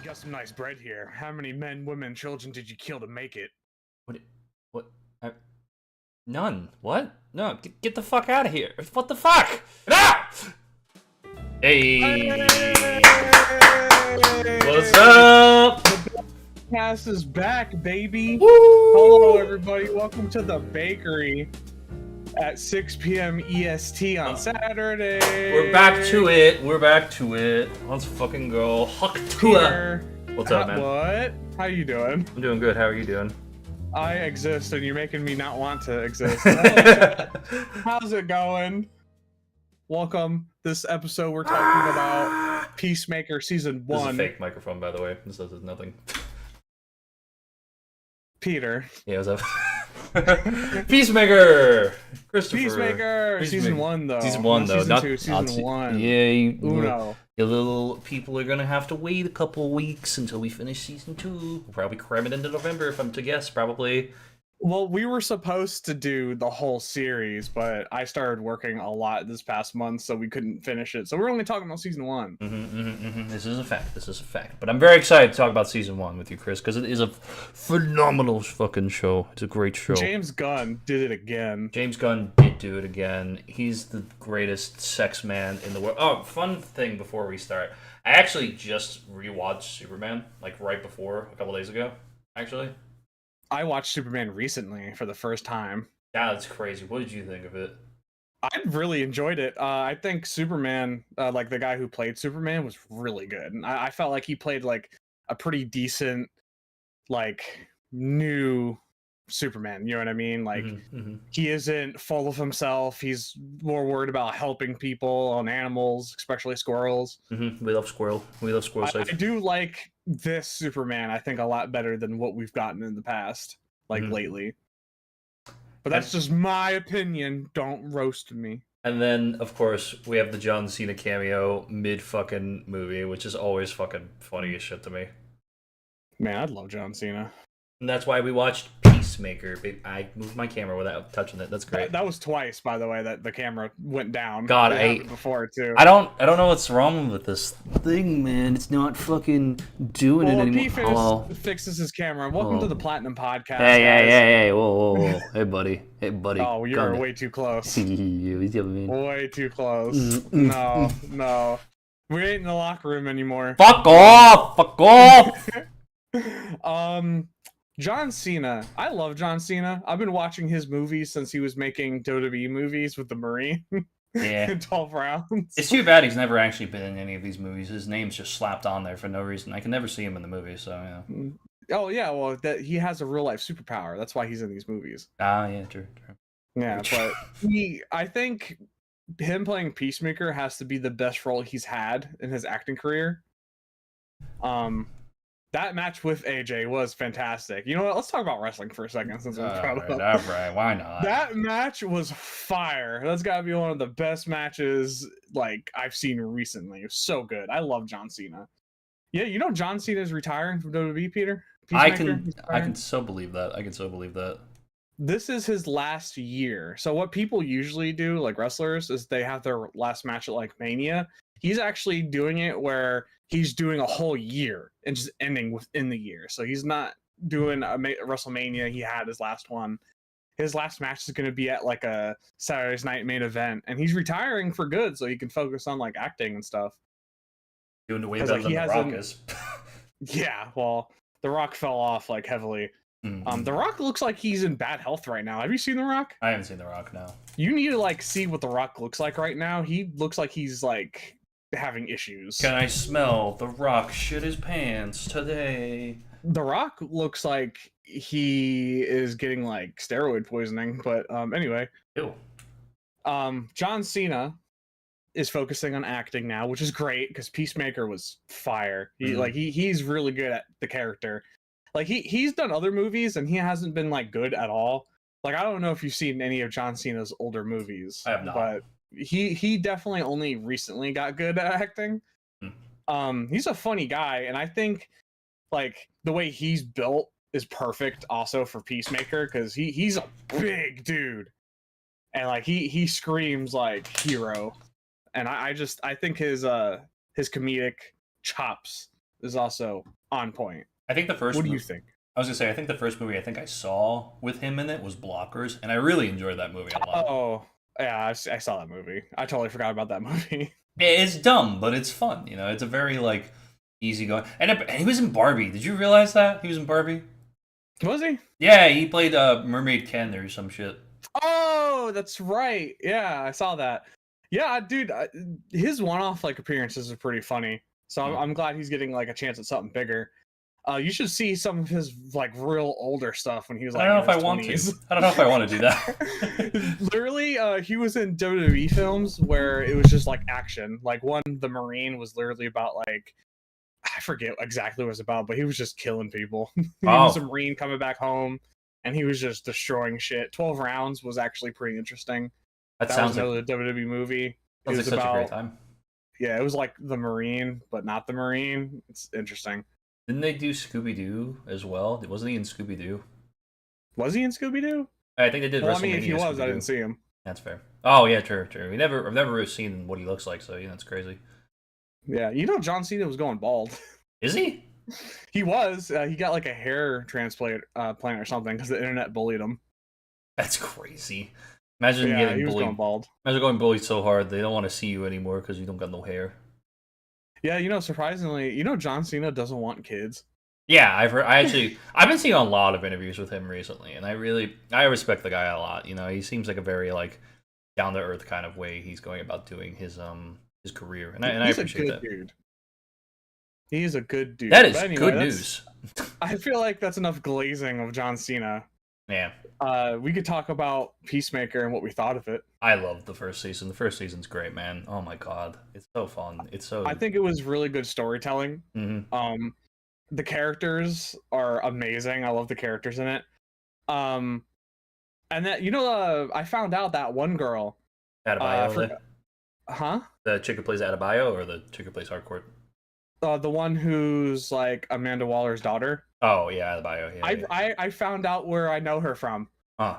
Got some nice bread here. How many men, women, children did you kill to make it? What? None. What? No, get the fuck out of here. What the fuck? Ah! Hey! What's up? The cast is back, baby. Woo! Hello, everybody. Welcome to the bakery at 6 p.m. EST on Saturday. We're back to it. We're back to it. Let's fucking go. Peter, what's up, man? What? How you doing? I'm doing good. How are you doing? I exist, and you're making me not want to exist. How's it going? Welcome. This episode, we're talking about Peacemaker Season 1. This is a fake microphone, by the way. This does nothing. Peter. Yeah, what's up? Peacemaker! Christopher. Peacemaker! Season 1, though. Season 1, though. Season 2, Season 1. Yeah, Uno. You little people are gonna have to wait a couple weeks until we finish Season 2. We'll probably cram it into November, if I'm to guess, probably. Well, we were supposed to do the whole series, but I started working a lot this past month, so we couldn't finish it. So we're only talking about Season 1. This is a fact. This is a fact. But I'm very excited to talk about Season 1 with you, Chris, because it is a phenomenal fucking show. It's a great show. James Gunn did it again. James Gunn did do it again. He's the greatest sex man in the world. Oh, fun thing before we start. I actually just rewatched Superman, like right before, a couple days ago, actually. I watched Superman recently for the first time. Yeah, that's crazy. What did you think of it? I really enjoyed it. I think Superman, like the guy who played Superman, was really good. And I felt like he played like a pretty decent, like new Superman. You know what I mean? Like he isn't full of himself. He's more worried about helping people and animals, especially squirrels. We love squirrel. We love squirrel safe. I do like this Superman, I think, a lot better than what we've gotten in the past, like lately. But that's just my opinion. Don't roast me. And then, of course, we have the John Cena cameo mid-fucking movie, which is always fucking funny as shit to me. Man, I'd love John Cena. And that's why we watched Peacemaker. I moved my camera without touching it. That's great. That was twice, by the way, that the camera went down. God, before too. I don't know what's wrong with this thing, man. It's not fucking doing it anymore. Fixes his camera. Welcome to the Platinum Podcast. Hey, whoa. Hey, buddy. Oh, you're way too close. Way too close. No. We ain't in the locker room anymore. Fuck off! John Cena. I love John Cena. I've been watching his movies since he was making WWE movies with the Marine. Yeah. In 12 rounds. It's too bad he's never actually been in any of these movies. His name's just slapped on there for no reason. I can never see him in the movies, so yeah. Oh yeah, well he has a real life superpower. That's why he's in these movies. Ah, yeah, true. Yeah, but I think him playing Peacemaker has to be the best role he's had in his acting career. That match with AJ was fantastic. You know what? Let's talk about wrestling for a second since we brought it up. All right, why not? That match was fire. That's got to be one of the best matches like I've seen recently. It was so good. I love John Cena. Yeah, you know John Cena is retiring from WWE, Peter? I can so believe that. This is his last year. So what people usually do, like wrestlers, is they have their last match at like Mania. He's actually doing it where he's doing a whole year and just ending within the year. So he's not doing a WrestleMania. He had his last one. His last match is going to be at like a Saturday's night main event, and he's retiring for good, so he can focus on like acting and stuff. Doing way better than The Rock is. Yeah, well, The Rock fell off like heavily. The Rock looks like he's in bad health right now. Have you seen The Rock? I haven't seen The Rock, no. You need to like see what The Rock looks like right now. He looks like he's like having issues. Can I smell The Rock shit his pants today? The Rock looks like he is getting like steroid poisoning, but anyway. Ew. John Cena is focusing on acting now, which is great because Peacemaker was fire. He's really good at the character. Like he's done other movies and he hasn't been like good at all. Like I don't know if you've seen any of John Cena's older movies. I have not. But he definitely only recently got good at acting. He's a funny guy, and I think like the way he's built is perfect also for Peacemaker because he's a big dude. And like he screams like hero. And I think his comedic chops is also on point. I think the first. What do you think? I was gonna say I think the first movie I think I saw with him in it was Blockers, and I really enjoyed that movie a lot. Oh, yeah, I saw that movie. I totally forgot about that movie. It's dumb, but it's fun. You know, it's a very like easygoing. And he was in Barbie. Did you realize that he was in Barbie? Was he? Yeah, he played Mermaid Ken or some shit. Oh, that's right. Yeah, I saw that. Yeah, dude, his one-off like appearances are pretty funny. So I'm glad he's getting like a chance at something bigger. You should see some of his like real older stuff when he was like. I don't know if I want to. I don't know if I want to do that. Literally, he was in WWE films where it was just like action. Like one, The Marine, was literally about like I forget exactly what it was about, but he was just killing people. He was a Marine coming back home, and he was just destroying shit. 12 Rounds was actually pretty interesting. That sounds like another WWE movie. Sounds like such a great time. Yeah, it was like The Marine, but not The Marine. It's interesting. Didn't they do Scooby-Doo as well? Wasn't he in Scooby-Doo? Was he in Scooby-Doo? I think they did. Well, I mean, if he was, Scooby-Doo. I didn't see him. That's fair. Oh yeah, true. I've never really seen what he looks like, so yeah, that's crazy. Yeah, you know, John Cena was going bald. Is he? He was. He got like a hair transplant plant or something because the internet bullied him. That's crazy. Imagine getting he was bullied. Going bald. Imagine going bullied so hard they don't want to see you anymore because you don't got no hair. Yeah, you know, surprisingly, you know, John Cena doesn't want kids. Yeah, I've heard. I've been seeing a lot of interviews with him recently, and I respect the guy a lot. You know, he seems like a very like down to earth kind of way he's going about doing his career, and I appreciate that. Dude. He's a good dude. That is good news. I feel like that's enough glazing of John Cena. Yeah. We could talk about Peacemaker and what we thought of it. I loved the first season. The first season's great, man. Oh my god, it's so fun. It's so. I think it was really good storytelling. Mm-hmm. The characters are amazing. I love the characters in it. And that, you know, I found out that one girl. Adebayo. Huh? The chick who plays Adebayo or the chick who plays Hardcore? The one who's like Amanda Waller's daughter. Oh yeah, Adebayo. Yeah, I found out where I know her from. Huh.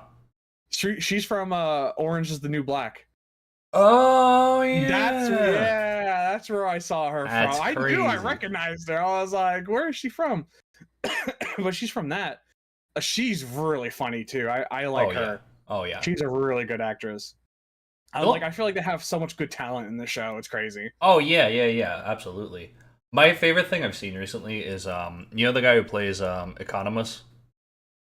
She's from Orange Is the New Black. Oh yeah. That's where I saw her from. I knew I recognized her. I was like, where is she from? But she's from that. She's really funny too. I like her. Oh yeah. She's a really good actress. I feel like they have so much good talent in the show. It's crazy. Oh yeah, absolutely. My favorite thing I've seen recently is you know the guy who plays Economus?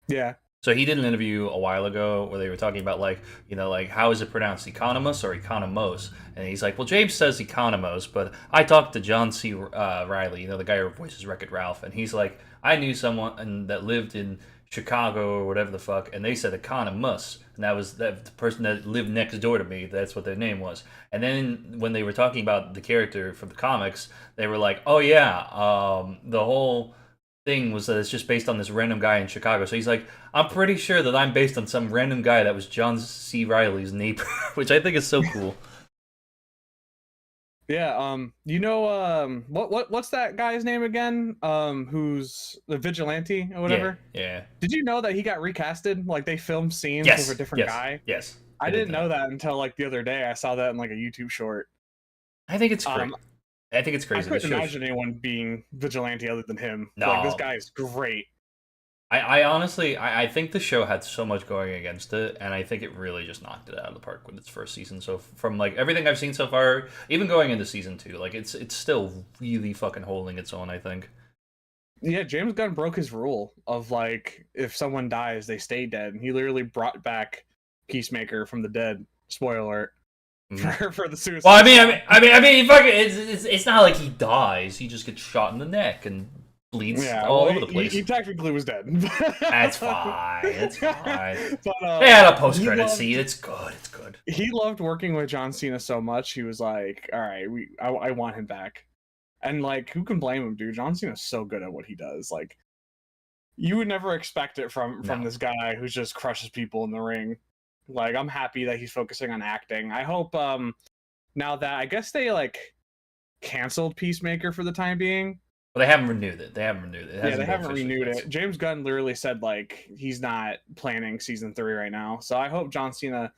Yeah. So he did an interview a while ago where they were talking about like, you know, like how is it pronounced, Economus or Economos? And he's like, well, James says Economos, but I talked to John C. Riley, you know, the guy who voices Wreck-It Ralph, and he's like, I knew someone that lived in Chicago or whatever the fuck, and they said Economus, and that was the person that lived next door to me. That's what their name was. And then when they were talking about the character from the comics, they were like, oh yeah, the whole thing was that it's just based on this random guy in Chicago. So he's like, I'm pretty sure that I'm based on some random guy that was John C. Riley's neighbor, which I think is so cool. Yeah, you know, what's that guy's name again? Who's the vigilante or whatever? Yeah. Did you know that he got recasted? Like they filmed scenes with a different guy? Yes. I didn't know that until like the other day. I saw that in like a YouTube short. I think it's great. I think it's crazy. I couldn't imagine anyone being vigilante other than him. No. Like this guy is great. I honestly, I think the show had so much going against it, and I think it really just knocked it out of the park with its first season. So from like everything I've seen so far, even going into season 2, like it's still really fucking holding its own, I think. Yeah, James Gunn broke his rule of like if someone dies, they stay dead, and he literally brought back Peacemaker from the dead. Spoiler alert for the suicide. Well, I mean, fucking, it's not like he dies; he just gets shot in the neck and bleeds all over the place. He technically was dead. That's fine. It's fine. But, they had a post-credit scene. It's good. It's good. He loved working with John Cena so much. He was like, "All right, I want him back." And like, who can blame him, dude? John Cena's so good at what he does. Like, you would never expect it from this guy who just crushes people in the ring. Like, I'm happy that he's focusing on acting. I hope now that I guess they like canceled Peacemaker for the time being. Well, they haven't renewed it. They haven't renewed it. James Gunn literally said like he's not planning season 3 right now. So I hope John Cena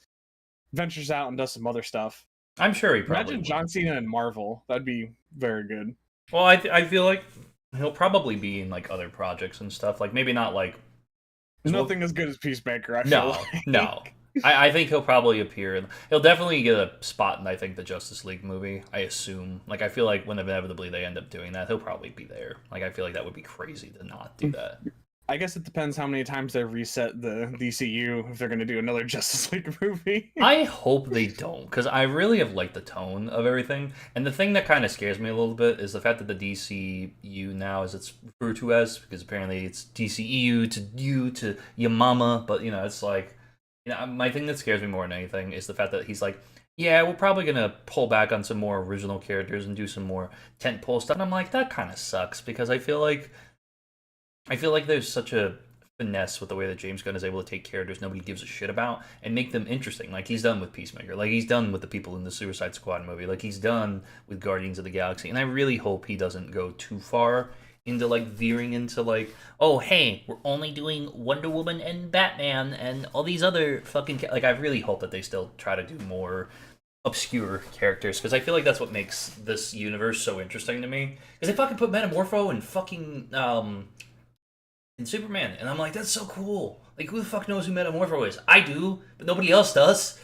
ventures out and does some other stuff. I'm sure he probably Imagine John Cena in Marvel. That'd be very good. Well, I feel like He'll probably be in like other projects and stuff. Like maybe not like Nothing as good as Peacemaker, I feel no, no. like. I think he'll probably appear. He'll definitely get a spot in I think the Justice League movie. I assume. Like I feel like when inevitably they end up doing that, he'll probably be there. Like I feel like that would be crazy to not do that. I guess it depends how many times they reset the DCU if they're going to do another Justice League movie. I hope they don't, because I really have liked the tone of everything. And the thing that kind of scares me a little bit is the fact that the DCU now, as it's referred to as, because apparently it's DCEU to you to your mama, but you know, it's like, you know, my thing that scares me more than anything is the fact that he's like, yeah, we're probably gonna pull back on some more original characters and do some more tentpole stuff. And I'm like, that kind of sucks because I feel like there's such a finesse with the way that James Gunn is able to take characters nobody gives a shit about and make them interesting. Like he's done with Peacemaker, like he's done with the people in the Suicide Squad movie, like he's done with Guardians of the Galaxy. And I really hope he doesn't go too far into like veering into like, oh hey, we're only doing Wonder Woman and Batman and all these other fucking like I really hope that they still try to do more obscure characters because I feel like that's what makes this universe so interesting to me. Because they fucking put Metamorpho and fucking in Superman, and I'm like, that's so cool. Like, who the fuck knows who Metamorpho is? I do, but nobody else does.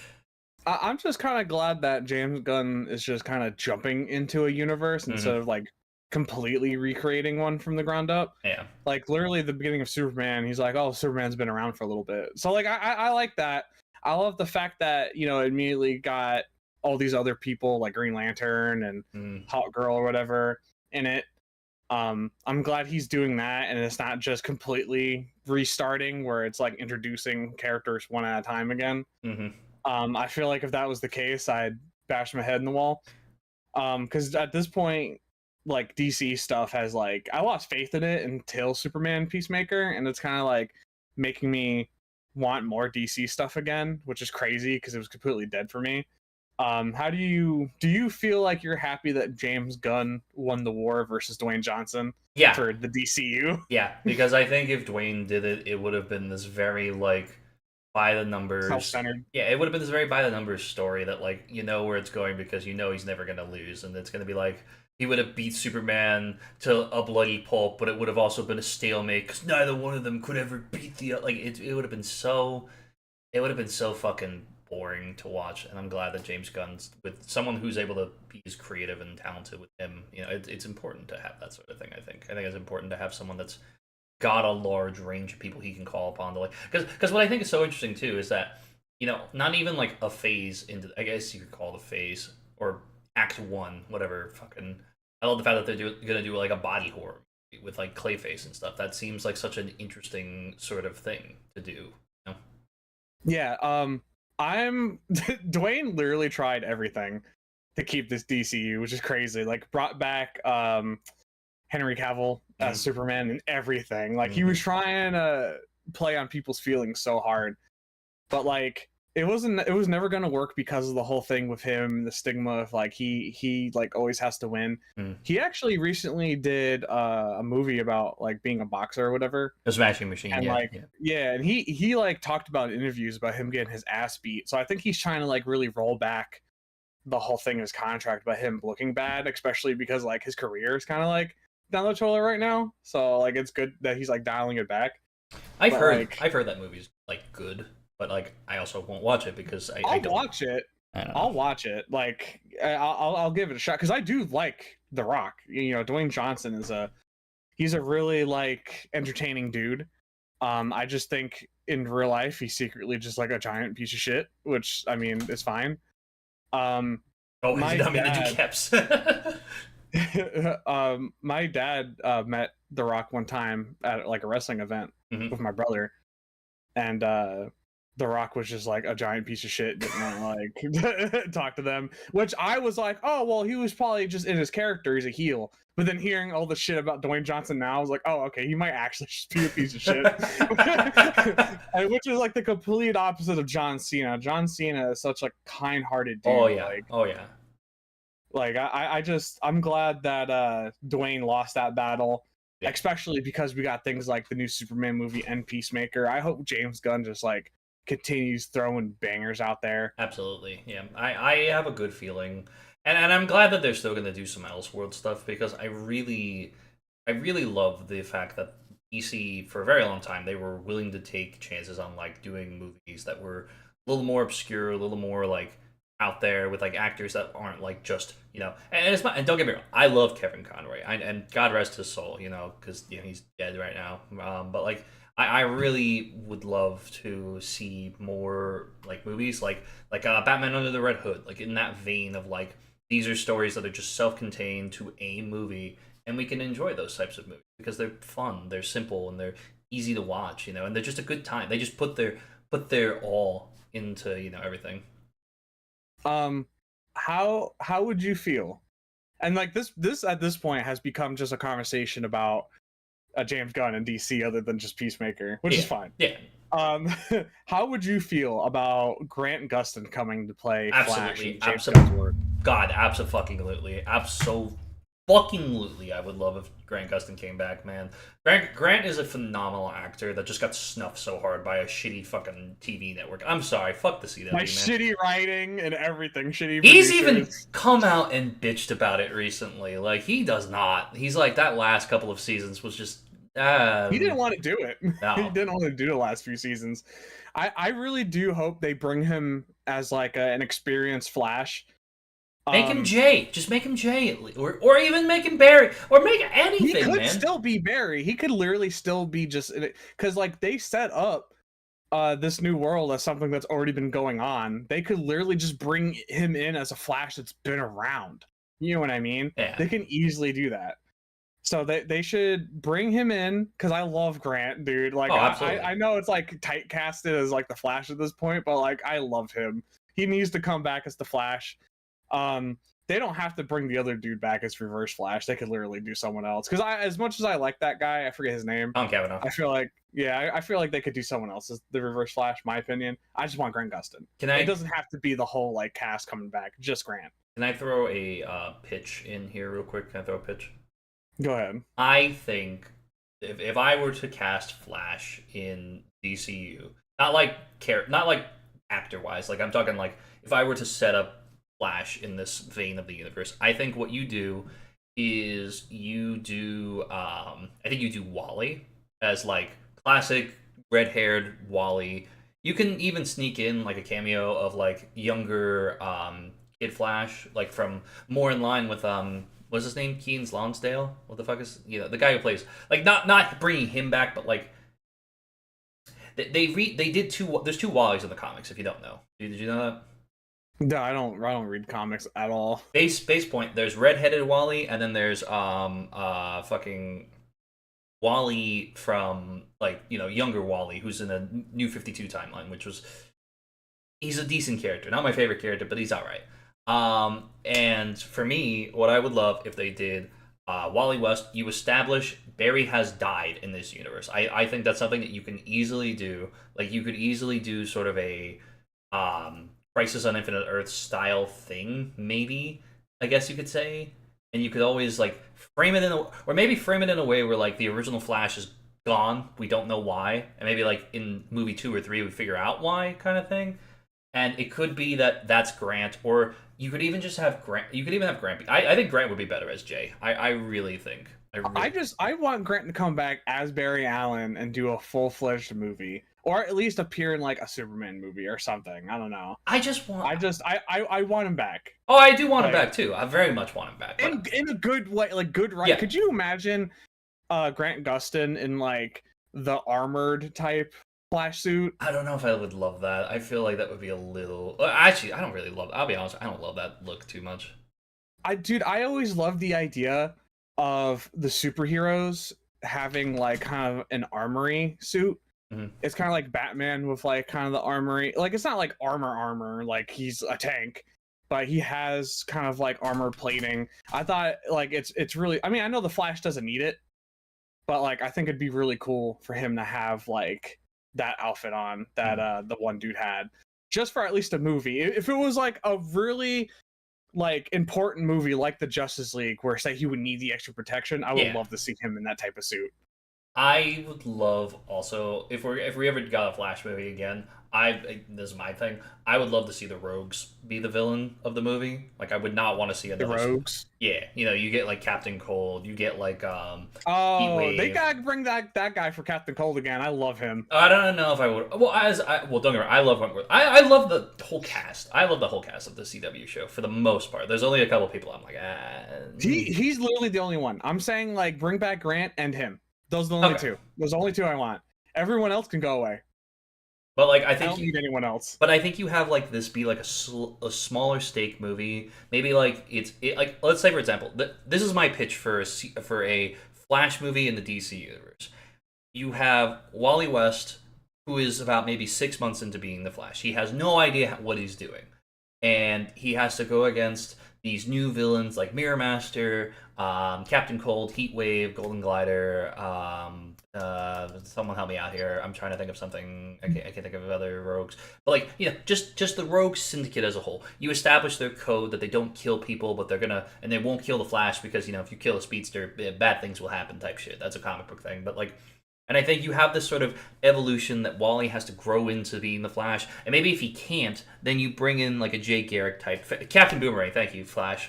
I'm just kind of glad that James Gunn is just kind of jumping into a universe instead of like completely recreating one from the ground up. Yeah. Like literally the beginning of Superman, he's like, "Oh, Superman's been around for a little bit." So like, I like that. I love the fact that it immediately got all these other people like Green Lantern and Hot Girl or whatever in it. I'm glad he's doing that, and it's not just completely restarting where it's like introducing characters one at a time again. I feel like if that was the case, I'd bash my head in the wall. Because at this point, like DC stuff has like I lost faith in it until Superman Peacemaker, and it's kind of like making me want more DC stuff again, which is crazy because it was completely dead for me. How do you feel like you're happy that James Gunn won the war versus Dwayne Johnson Yeah. for the DCU? Yeah, because I think if Dwayne did it, it would have been this very like by the numbers. Self-centered. Yeah, it would have been this very by the numbers story that like you know where it's going because you know he's never gonna lose, and it's gonna be like he would have beat Superman to a bloody pulp, but it would have also been a stalemate because neither one of them could ever beat the like. It would have been so. It would have been so fucking boring to watch, and I'm glad that James Gunn's with someone who's able to be as creative and talented with him. You know, it's important to have that sort of thing. I think it's important to have someone that's got a large range of people he can call upon to like because what I think is so interesting too is that not even like a phase into I guess you could call it a phase or act one whatever fucking I love the fact that they're gonna do like a body horror movie with like Clayface and stuff. That seems like such an interesting sort of thing to do. You know? Yeah. I'm Dwayne literally tried everything to keep this DCU, which is crazy. Like brought back Henry Cavill as Superman and everything. Like he was trying to play on people's feelings so hard, but like it was never gonna work because of the whole thing with him, the stigma of like he like always has to win. He actually recently did a movie about like being a boxer or whatever. A smashing machine, and yeah, like yeah, and he like talked about in interviews about him getting his ass beat. So I think he's trying to like really roll back the whole thing of his contract by him looking bad, especially because like his career is kind of like down the toilet right now. So like it's good that he's like dialing it back. I've heard that movie's like good, but like I also won't watch it because I don't watch it. I'll watch it. Like I'll give it a shot because I do like The Rock. Dwayne Johnson is he's a really like entertaining dude. I just think in real life he's secretly just like a giant piece of shit, which I mean is fine. My dad met The Rock one time at like a wrestling event with my brother, and The Rock was just like a giant piece of shit, didn't want to like talk to them, which I was like, oh well, he was probably just in his character, he's a heel. But then hearing all the shit about Dwayne Johnson now, I was like, oh okay, he might actually just be a piece of shit. Which is like the complete opposite of John Cena. John Cena is such a kind-hearted dude. Oh yeah. Like I'm glad that Dwayne lost that battle, especially because we got things like the new Superman movie and Peacemaker. I hope James Gunn just like continues throwing bangers out there. Absolutely, yeah. I have a good feeling, and I'm glad that they're still going to do some Elseworld stuff because I really I really love the fact that DC for a very long time they were willing to take chances on like doing movies that were a little more obscure, a little more like out there with like actors that aren't like just and it's not, and don't get me wrong, I love Kevin Conroy, and God rest his soul, because he's dead right now. But like I really would love to see more like movies like Batman Under the Red Hood, like in that vein of like these are stories that are just self-contained to a movie, and we can enjoy those types of movies because they're fun, they're simple, and they're easy to watch, and they're just a good time. They just put their all into everything. How would you feel? And like this at this point has become just a conversation about James Gunn and DC, other than just Peacemaker, which is fine. Yeah. How would you feel about Grant Gustin coming to play Flash Absolutely. in James Gunn's work? God, absolutely. Absolutely. I would love if Grant Gustin came back, man. Grant is a phenomenal actor that just got snuffed so hard by a shitty fucking TV network. I'm sorry. Fuck the CW, Like man. shitty writing and everything. Shitty He's producers. even come out and bitched about it recently. Like, he does not. He's like, that last couple of seasons was just... he didn't want to do it. No. He didn't want to do the last few seasons. I really do hope they bring him as like an experienced Flash. Make him Jay. Just make him Jay, at least. Or even make him Barry. Or make anything, he could man. still be Barry. He could literally still be just... Because like they set up this new world as something that's already been going on. They could literally just bring him in as a Flash that's been around. You know what I mean? Yeah. They can easily do that. So they should bring him in, because I love Grant, dude. Like, I know it's like tight casted as like the Flash at this point, but like I love him. He needs to come back as the Flash. They don't have to bring the other dude back as Reverse Flash. They could literally do someone else. Because as much as I like that guy, I forget his name. Kavanaugh. I feel like I feel like they could do someone else as the Reverse Flash. My opinion. I just want Grant Gustin. It doesn't have to be the whole like cast coming back. Just Grant. Can I throw a pitch in here real quick? Can I throw a pitch? Go ahead. I think if I were to cast Flash in DCU, not like actor wise, like I'm talking like if I were to set up Flash in this vein of the universe, I think what you do is I think you do Wally as like classic red-haired Wally. You can even sneak in like a cameo of like younger Kid Flash, like from more in line with what's his name? Keen's Lonsdale? What the fuck is the guy who plays like not bringing him back, but like they did two. There's two Wallies in the comics. If you don't know, did you know that? No, I don't read comics at all. Base point. There's redheaded Wally, and then there's fucking Wally from like younger Wally, who's in a New 52 timeline, which was he's a decent character, not my favorite character, but he's all right. And for me, what I would love if they did Wally West, you establish Barry has died in this universe. I think that's something that you can easily do. Like you could easily do sort of a Crisis on Infinite Earth style thing, maybe, I guess you could say. And you could always like frame it in a way where like the original Flash is gone, we don't know why, and maybe like in movie 2 or 3 we figure out why, kind of thing. And it could be that's Grant, or you could even just have Grant. You could even have Grant. I think Grant would be better as Jay. I really think. I want Grant to come back as Barry Allen and do a full-fledged movie, or at least appear in like a Superman movie or something. I don't know. I want him back. Oh, I do want him back too. I very much want him back. In a good way, like good right. Yeah. Could you imagine Grant Gustin in like the armored type Flash suit? I don't know if I would love that. I feel like that would be a little... Actually, I don't really love... I'll be honest, I don't love that look too much. I always loved the idea of the superheroes having like kind of an armory suit. Mm-hmm. It's kind of like Batman with like kind of the armory. Like it's not like armor, like he's a tank, but he has kind of like armor plating. I thought like it's really... I mean, I know the Flash doesn't need it, but like I think it'd be really cool for him to have like that outfit on that the one dude had, just for at least a movie. If it was like a really like important movie like the Justice League where say he would need the extra protection, I would love to see him in that type of suit. I would love also if we ever got a Flash movie again, this is my thing. I would love to see the Rogues be the villain of the movie. Like, I would not want to see The another. Rogues. Yeah, you get like Captain Cold, you get like Oh, they Heatwave. gotta bring that guy for Captain Cold again. I love him. I don't know if I would. Well, don't get me wrong. I love Wentworth. I love the whole cast. I love the whole cast of the CW show for the most part. There's only a couple people I'm like, He's literally the only one. I'm saying like bring back Grant and him. Those are the only two. Those are the only two I want. Everyone else can go away. But like, I don't need anyone else. But I think you have like this be like a smaller stake movie. Maybe like like, let's say for example, this is my pitch for a Flash movie in the DC universe. You have Wally West, who is about maybe 6 months into being the Flash. He has no idea what he's doing, and he has to go against these new villains like Mirror Master, Captain Cold, Heatwave, Golden Glider. Someone help me out here. I'm trying to think of something. I can't think of other rogues. But like, just the rogue syndicate as a whole. You establish their code that they don't kill people, but and they won't kill the Flash because if you kill a speedster, bad things will happen type shit. That's a comic book thing. But like, and I think you have this sort of evolution that Wally has to grow into being the Flash. And maybe if he can't, then you bring in like a Jay Garrick type. Captain Boomerang, thank you, Flash.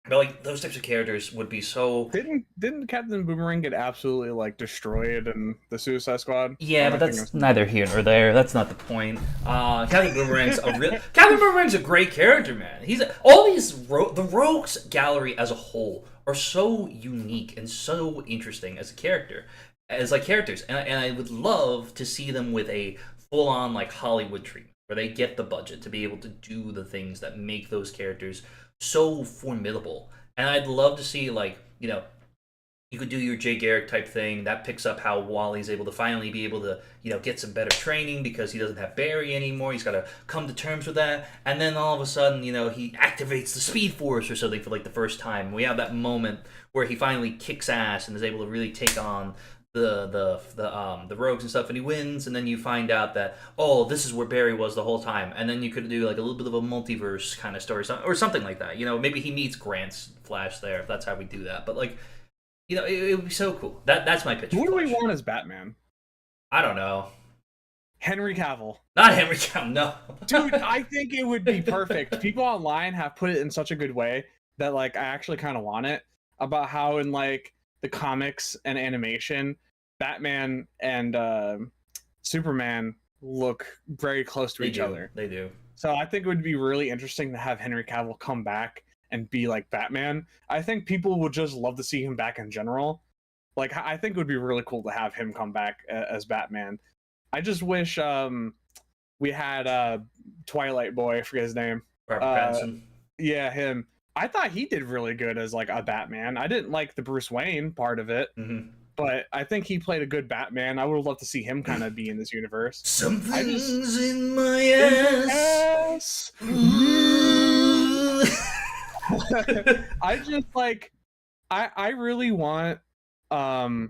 But like, those types of characters would be so... Didn't Captain Boomerang get absolutely like destroyed in the Suicide Squad? Yeah, but that's neither here nor there. That's not the point. Captain Boomerang's Captain Boomerang's a great character, man. The Rogues gallery as a whole are so unique and so interesting as a character, as like characters, and I would love to see them with a full on like Hollywood treatment where they get the budget to be able to do the things that make those characters so formidable. And I'd love to see like, you could do your Jay Garrick type thing that picks up how Wally's able to finally be able to, get some better training because he doesn't have Barry anymore. He's got to come to terms with that. And then all of a sudden, he activates the Speed Force or something for like the first time. We have that moment where he finally kicks ass and is able to really take on the rogues and stuff, and he wins, and then you find out that, oh, this is where Barry was the whole time, and then you could do like a little bit of a multiverse kind of story, or something like that. Maybe he meets Grant's Flash there, if that's how we do that. But like, it would be so cool. That's my pitch. Who do we want as Batman? I don't know. Henry Cavill. Not Henry Cavill, no. Dude, I think it would be perfect. People online have put it in such a good way that like I actually kind of want it, about how in like the comics and animation, Batman and Superman look very close to each other. They do. So I think it would be really interesting to have Henry Cavill come back and be like Batman. I think people would just love to see him back in general. Like, I think it would be really cool to have him come back as Batman. I just wish we had Twilight Boy, I forget his name. Robert Pattinson. Yeah, him. I thought he did really good as like a Batman. I didn't like the Bruce Wayne part of it, but I think he played a good Batman. I would love to see him kind of be in this universe. Something's in my ass. I just like, I really want, I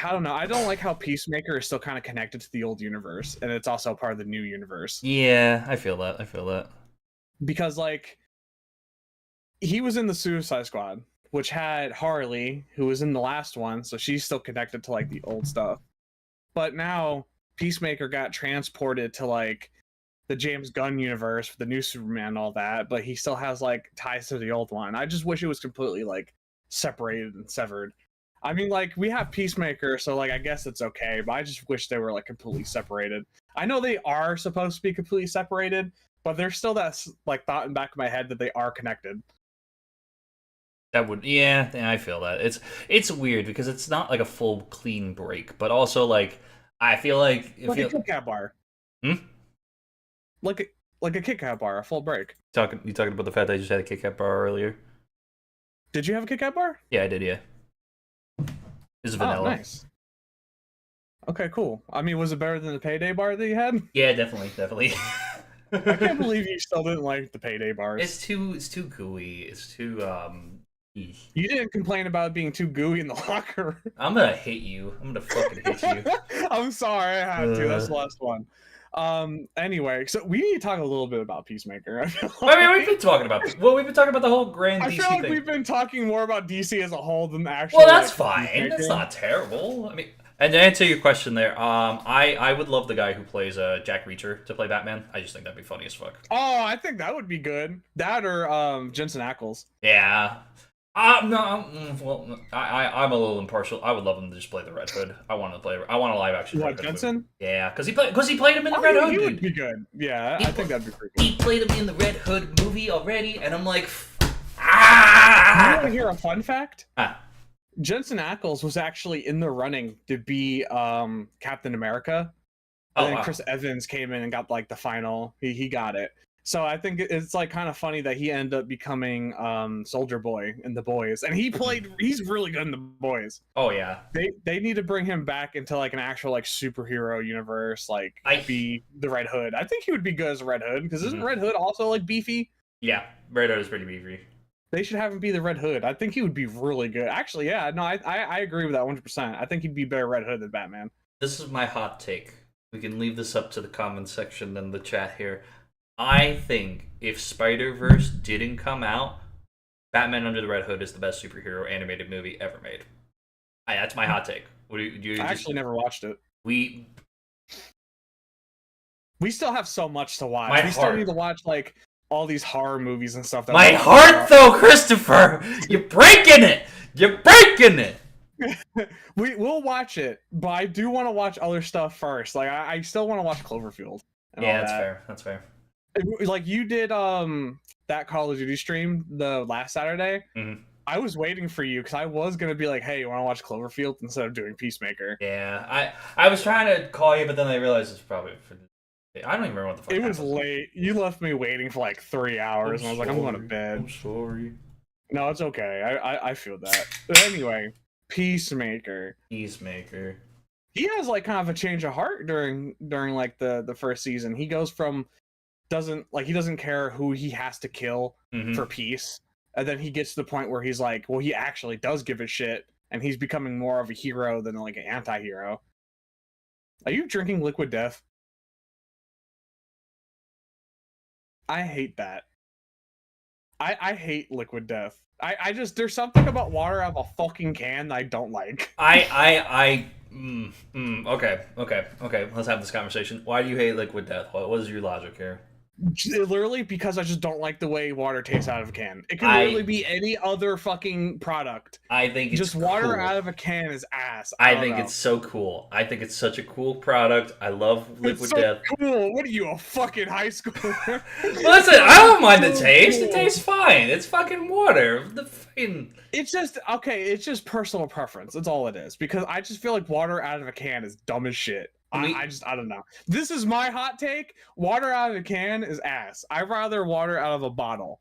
don't know. I don't like how Peacemaker is still kind of connected to the old universe, and it's also part of the new universe. Yeah, I feel that. Because like, he was in the Suicide Squad, which had Harley, who was in the last one, so she's still connected to like the old stuff. But now Peacemaker got transported to like the James Gunn universe for the new Superman and all that, but he still has like ties to the old one. I just wish it was completely like separated and severed. I mean, like, we have Peacemaker, so like I guess it's okay, but I just wish they were like completely separated. I know they are supposed to be completely separated, but there's still that like thought in the back of my head that they are connected. That would, yeah, I feel that. It's weird because it's not like a full clean break, but also like I feel like a Kit Kat bar. Like a Kit Kat bar, a full break. You talking about the fact that I just had a Kit Kat bar earlier? Did you have a Kit Kat bar? Yeah, I did. Yeah. This is vanilla. Oh, nice. Okay, cool. I mean, was it better than the Payday bar that you had? Yeah, definitely. I can't believe you still didn't like the Payday bars. It's too gooey. It's too You didn't complain about it being too gooey in the locker. I'm gonna hit you. I'm gonna fucking hit you. I'm sorry, I had to. That's the last one. Anyway, so we need to talk a little bit about Peacemaker. I mean, we've been talking about the whole grand DC I feel like thing. we've been talking more about DC as a whole than actually. Well, that's like, fine. That's not terrible. I mean, And to answer your question there, I would love the guy who plays Jack Reacher to play Batman. I just think that'd be funny as fuck. Oh, I think that would be good. That or Jensen Ackles. Yeah. No, well, I'm a little impartial. I would love him to just play the Red Hood. I want a live action What, Red Hood Jensen? movie. Yeah, because he played him in the Red Hood, He dude. would be good. Yeah, I think that'd be pretty cool. He played him in the Red Hood movie already, and I'm like, You want to hear a fun fact? Jensen Ackles was actually in the running to be Captain America. And then Chris Evans came in and got like the final. He got it. So I think it's like kind of funny that he ended up becoming Soldier Boy in The Boys, and he's really good in The Boys. Oh yeah. They need to bring him back into like an actual like superhero universe, like be the Red Hood. I think he would be good as a Red Hood because isn't Red Hood also like beefy? Yeah, Red Hood is pretty beefy. They should have him be the Red Hood. I think he would be really good. Actually, yeah, no, I agree with that 100%. I think he'd be better Red Hood than Batman. This is my hot take. We can leave this up to the comment section and the chat here. I think if Spider-Verse didn't come out, Batman Under the Red Hood is the best superhero animated movie ever made. That's my hot take. What do you I actually never watched it. We still have so much to watch. We still need to watch like all these horror movies and stuff. My heart, though, Christopher, you're breaking it. You're breaking it. We'll watch it, but I do want to watch other stuff first. Like I still want to watch Cloverfield. Yeah, that's fair. That's fair. Like you did that Call of Duty stream the last Saturday. I was waiting for you because I was gonna be like, hey, you want to watch Cloverfield instead of doing Peacemaker? Yeah, I was trying to call you, but then I realized it's probably for I don't even remember what the fuck it was late. You left me waiting for like 3 hours, and I was like, I'm going to bed. I'm sorry. No, it's okay. I feel that. But anyway, Peacemaker. He has like kind of a change of heart during like the first season. He goes from he doesn't care who he has to kill for peace, and then he gets to the point where he's like, well, he actually does give a shit, and he's becoming more of a hero than like an anti-hero. Are you drinking liquid death? I hate that. I hate liquid death. I just there's something about water out of a fucking can that I don't like. Okay. Let's have this conversation. Why do you hate liquid death? What is your logic here? Literally because I just don't like the way water tastes out of a can. It can literally be any other fucking product. I think it's just water out of a can is ass. I think it's so cool. I think it's such a cool product. I love liquid death. Cool. What are you, a fucking high schooler? Listen, I don't mind the taste. It tastes fine. It's fucking water. It's just personal preference. That's all it is. Because I just feel like water out of a can is dumb as shit. I don't know. This is my hot take. Water out of a can is ass. I'd rather water out of a bottle.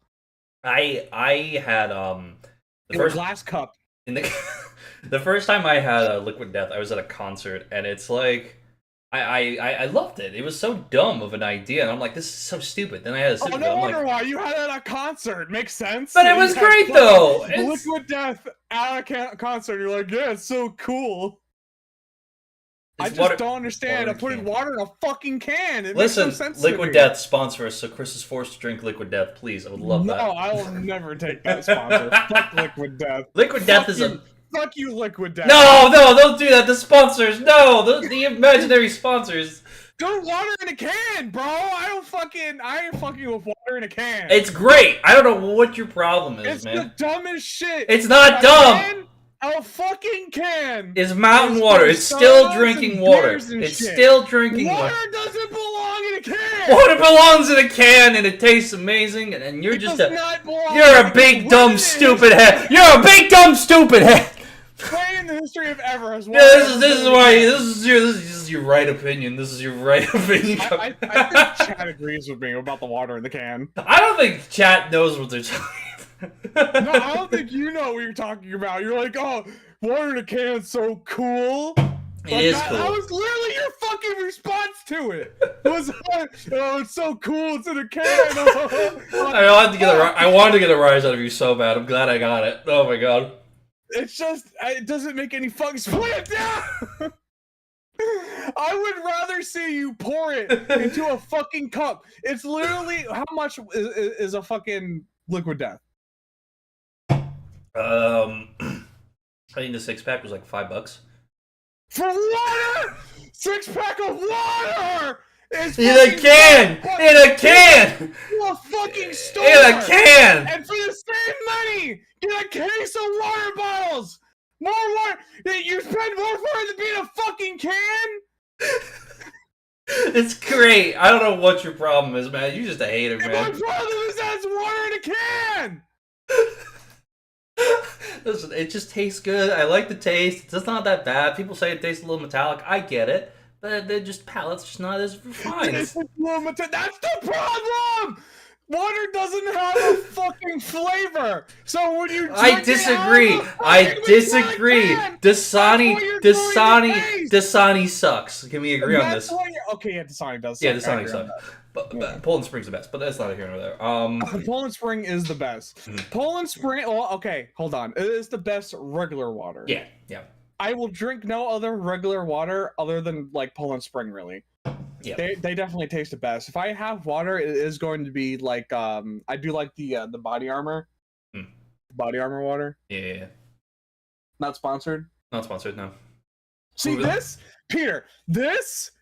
I had the first glass cup. In the first time I had liquid death, I was at a concert, and it's like I loved it. It was so dumb of an idea, and I'm like, this is so stupid. Then I had a sip of it. No wonder why you had it at a concert. Makes sense. But it was great though. Liquid death at a concert. You're like, yeah, it's so cool. I just don't understand. I'm putting water in a fucking can. It makes no sense. Liquid Death sponsor us, so Chris is forced to drink Liquid Death. Please, I would love that. No, I will never take that sponsor. Fuck Liquid Death. Liquid Death is Fuck you, Liquid Death. No, don't do that. The sponsors, no, the imaginary sponsors. Go water in a can, bro. I ain't fucking with water in a can. It's great. I don't know what your problem is, man. It's the dumbest shit. It's not dumb. A fucking can is mountain water. It's still drinking water. It's still drinking water. Water doesn't belong in a can. Water belongs in a can, and it tastes amazing. And you're just you're a big dumb stupid head. You're a big dumb stupid head. Play in the history of ever as well. Yeah, this is your right opinion. This is your right opinion. I think chat agrees with me about the water in the can. I don't think chat knows what they're talking. No, I don't think you know what you're talking about. You're like, oh, water in a can is so cool. It is cool. That was literally your fucking response to it. Oh, it's so cool. It's in a can. I wanted to get a rise out of you so bad. I'm glad I got it. Oh my god. It's just, it doesn't make any fucking split it down. I would rather see you pour it into a fucking cup. It's literally, how much is a fucking Liquid Death? I think the 6-pack was like $5. For water! 6-pack of water! Is In a can! In a can! To a fucking store! In a can! And for the same money, get a case of water bottles! More water! You spend more for it than being a fucking can? It's great. I don't know what your problem is, man. You're just a hater, My man. problem is that it's water in a can! Listen, it just tastes good. I like the taste. It's not that bad. People say it tastes a little metallic. I get it. But they're just palate's just not as refined. That's the problem! Water doesn't have a fucking flavor. So when you drink I disagree. I disagree. Dasani sucks. Can we agree on this? Okay, yeah, Dasani does suck. Yeah, Dasani sucks. But Poland Spring's the best, but that's not here nor there. Poland Spring is the best. Poland Spring, well, okay, hold on. It is the best regular water. Yeah, yeah. I will drink no other regular water other than like Poland Spring, really. Yeah. They definitely taste the best. If I have water, it is going to be like I do like the body armor. Body armor water. Yeah. Not sponsored. Not sponsored, no. See this, Peter. This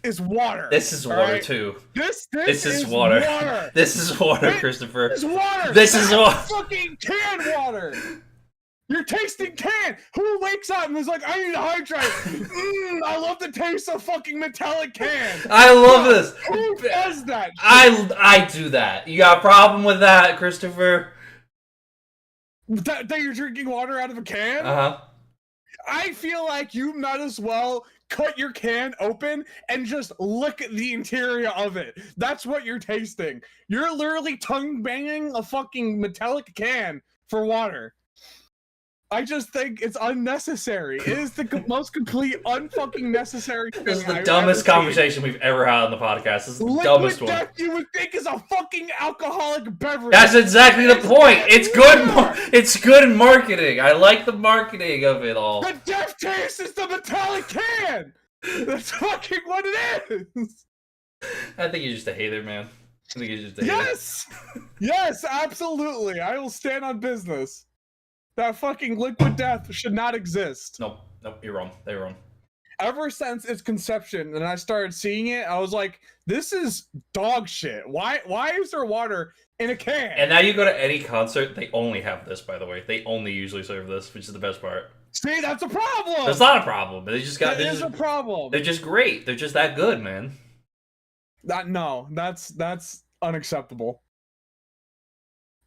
is water. This is water right? Too. This is water. This is water, Christopher. This is water. This is water. Fucking can water. You're tasting can. Who wakes up and is like, I need to hydrate? I love the taste of fucking metallic can. I love this. Who does that? I do that. You got a problem with that, Christopher? That you're drinking water out of a can? Uh-huh. I feel like you might as well cut your can open and just lick the interior of it. That's what you're tasting. You're literally tongue banging a fucking metallic can for water. I just think it's unnecessary. It is the most complete unfucking necessary thing. This is the dumbest conversation we've ever had on the podcast. This is the dumbest one. Liquid Death you would think is a fucking alcoholic beverage. That's exactly the point. It's good. It's good in marketing. I like the marketing of it all. The death taste is the metallic can. That's fucking what it is. I think you're just a hater, man. I think you're just a hater. Yes, yes, absolutely. I will stand on business. That fucking liquid death should not exist. Nope, you're wrong. They're wrong. Ever since its conception and I started seeing it, I was like, this is dog shit. Why is there water in a can? And now you go to any concert, they only have this, by the way. They only usually serve this, which is the best part. See, that's a problem. It's not a problem. They just got. That is a problem. They're just great. They're just that good, man. No, that's unacceptable.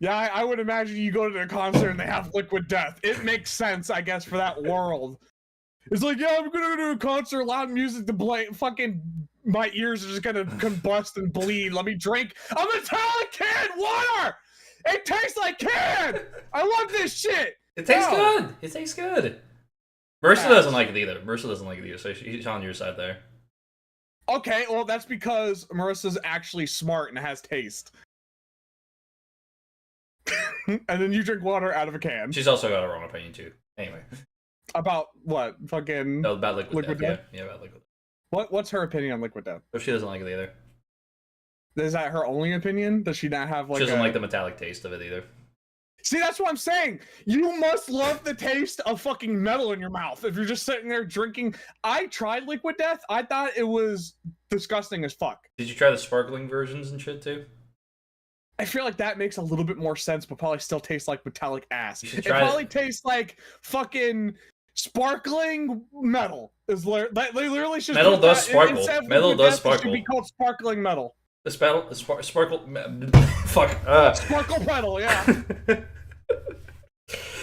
Yeah, I would imagine you go to a concert and they have liquid death. It makes sense, I guess, for that world. It's like, yeah, I'm gonna go to a concert, loud music to play, fucking my ears are just gonna combust and bleed. Let me drink a metallic can water! It tastes like can! I love this shit! It tastes good! It tastes good! Marissa doesn't like it either. Marissa doesn't like it either, so she's on your side there. Okay, well, that's because Marissa's actually smart and has taste. And then you drink water out of a can. She's also got her own opinion too. Anyway. About what? Fucking... No, about liquid death. Yeah, about liquid death. What's her opinion on liquid death? But she doesn't like it either. Is that her only opinion? Does she not have like She doesn't like the metallic taste of it either. See, that's what I'm saying. You must love the taste of fucking metal in your mouth if you're just sitting there drinking. I tried liquid death. I thought it was disgusting as fuck. Did you try the sparkling versions and shit too? I feel like that makes a little bit more sense, but probably still tastes like metallic ass. It try probably tastes like fucking sparkling metal. They literally should. Metal does sparkle. Metal does sparkle. It should be called sparkling metal. The sparkle. Fuck. Sparkle metal, yeah. I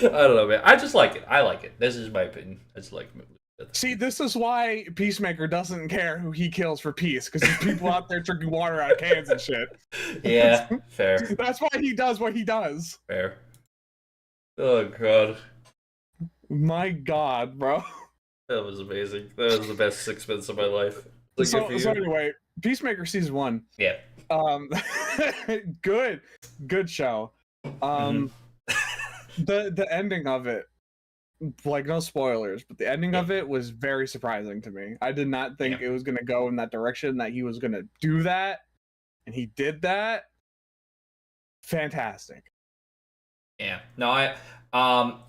don't know, man. I just like it. I like it. This is my opinion. I just like it. See, this is why Peacemaker doesn't care who he kills for peace, because there's people out there drinking water out of cans and shit. Yeah, fair. That's why he does what he does. Fair. Oh, God. My God, bro. That was amazing. That was the best 6 minutes of my life. So anyway, Peacemaker Season 1. Yeah. Good show. The ending of it, like, no spoilers, but the ending of it was very surprising to me. I did not think it was going to go in that direction, that he was going to do that, and he did that. Fantastic. Yeah. No,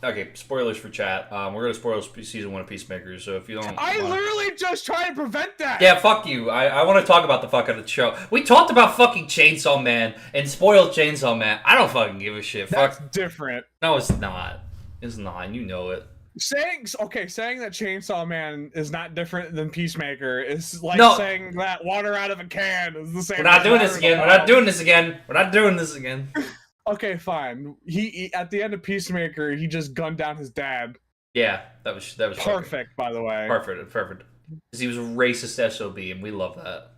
Okay, spoilers for chat. We're gonna spoil season 1 of Peacemaker, so if you don't literally just try to prevent that! Yeah, fuck you. I want to talk about the fuck out of the show. We talked about fucking Chainsaw Man and spoiled Chainsaw Man. I don't fucking give a shit. That's different. No, it's not. It's not, and you know it. Saying that Chainsaw Man is not different than Peacemaker is like saying that water out of a can is the same. We're not doing this again. We're not doing this again. We're not doing this again. Okay, fine. He at the end of Peacemaker, he just gunned down his dad. Yeah, that was perfect, fucking, by the way. Perfect. Because he was a racist SOB, and we love that.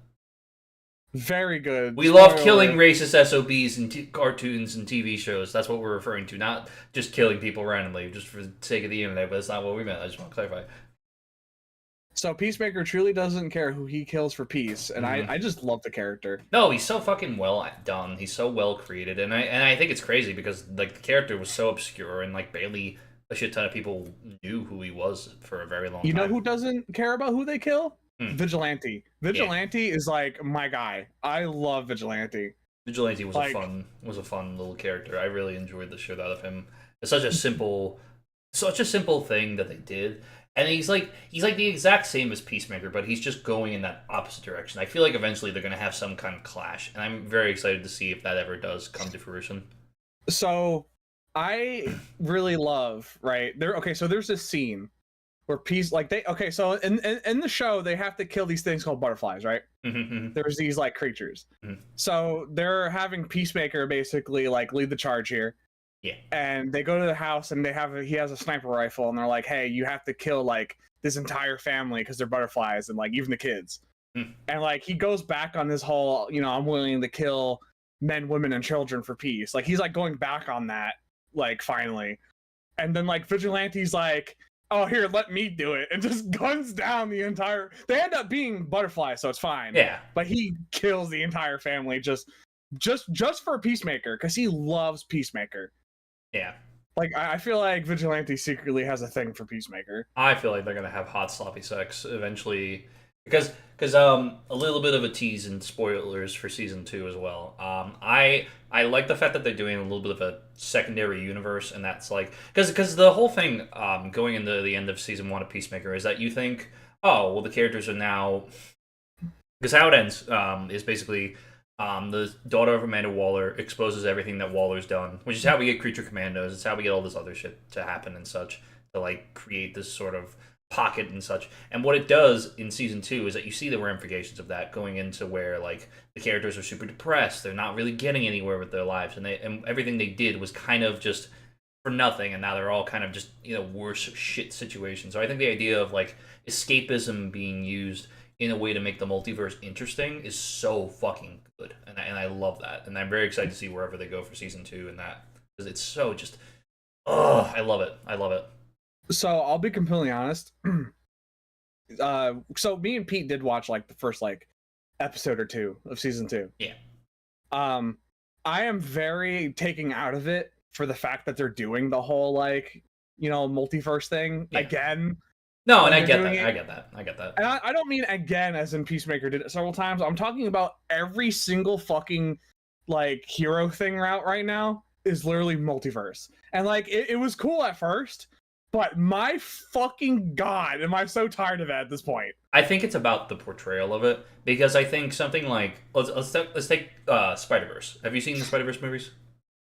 Very good. We love killing racist SOBs in cartoons and TV shows. That's what we're referring to, not just killing people randomly, just for the sake of the internet, but that's not what we meant. I just want to clarify. So Peacemaker truly doesn't care who he kills for peace, and I just love the character. No, he's so fucking well done. He's so well created, and I think it's crazy because like the character was so obscure and like barely a shit ton of people knew who he was for a very long time. You know who doesn't care about who they kill? Vigilante. Vigilante is like my guy. I love Vigilante. Vigilante was a fun little character. I really enjoyed the shit out of him. It's such a simple thing that they did. And he's like the exact same as Peacemaker, but he's just going in that opposite direction. I feel like eventually they're gonna have some kind of clash, and I'm very excited to see if that ever does come to fruition. So I really love so there's this scene where so in the show they have to kill these things called butterflies, right? There's these like creatures. So they're having Peacemaker basically like lead the charge here. Yeah. And they go to the house and he has a sniper rifle and they're like, hey, you have to kill like this entire family because they're butterflies and like even the kids. And like he goes back on this whole, I'm willing to kill men, women, and children for peace. Like he's like going back on that, like finally. And then like Vigilante's like, oh, here, let me do it, and just guns down the entire. They end up being butterflies, so it's fine. Yeah. But he kills the entire family just for Peacemaker because he loves Peacemaker. Yeah. Like I feel like Vigilante secretly has a thing for Peacemaker. I feel like they're gonna have hot sloppy sex eventually, because a little bit of a tease and spoilers for season 2 as well. I like the fact that they're doing a little bit of a secondary universe, and that's like because the whole thing going into the end of season 1 of Peacemaker is that you think, oh well, the characters are now, because how it ends is basically the daughter of Amanda Waller exposes everything that Waller's done, which is how we get Creature Commandos. It's how we get all this other shit to happen and such, to like create this sort of pocket and such. And what it does in season 2 is that you see the ramifications of that going into where like the characters are super depressed, they're not really getting anywhere with their lives, and everything they did was kind of just for nothing, and now they're all kind of just worse shit situations. So I think the idea of like escapism being used in a way to make the multiverse interesting is so fucking good, and I love that, and I'm very excited to see wherever they go for season 2 and that, because it's so just I love it. So I'll be completely honest. So me and Pete did watch like the first like episode or 2 of season 2. Yeah. I am very taken out of it for the fact that they're doing the whole like multiverse thing again. No, and I get that. And I don't mean again as in Peacemaker did it several times. I'm talking about every single fucking like hero thing route right now is literally multiverse. And like it was cool at first, but my fucking god, am I so tired of it at this point. I think it's about the portrayal of it, because I think something like let's take Spider-Verse. Have you seen the Spider-Verse movies?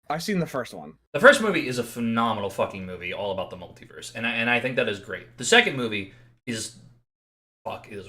I've seen the first one. The first movie is a phenomenal fucking movie, all about the multiverse, and I think that is great. The second movie is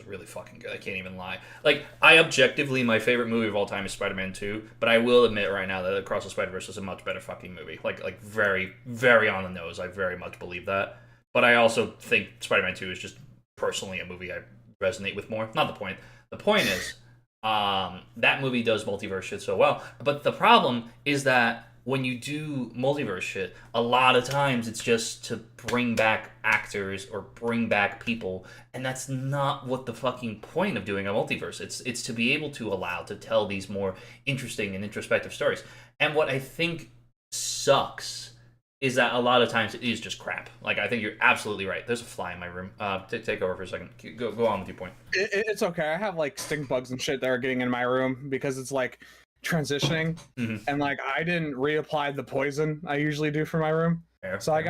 really fucking good. I can't even lie. Like, objectively, my favorite movie of all time is Spider-Man 2, but I will admit right now that Across the Spider-Verse is a much better fucking movie. Like very, very on the nose. I very much believe that. But I also think Spider-Man 2 is just personally a movie I resonate with more. Not the point. The point is, that movie does multiverse shit so well. But the problem is that when you do multiverse shit, a lot of times it's just to bring back actors or bring back people, and that's not what the fucking point of doing a multiverse. It's to be able to allow to tell these more interesting and introspective stories. And what I think sucks is that a lot of times it is just crap. Like, I think you're absolutely right. There's a fly in my room. Take over for a second. Go on with your point. It's okay. I have like stink bugs and shit that are getting in my room because it's like transitioning, and like I didn't reapply the poison I usually do for my room. So I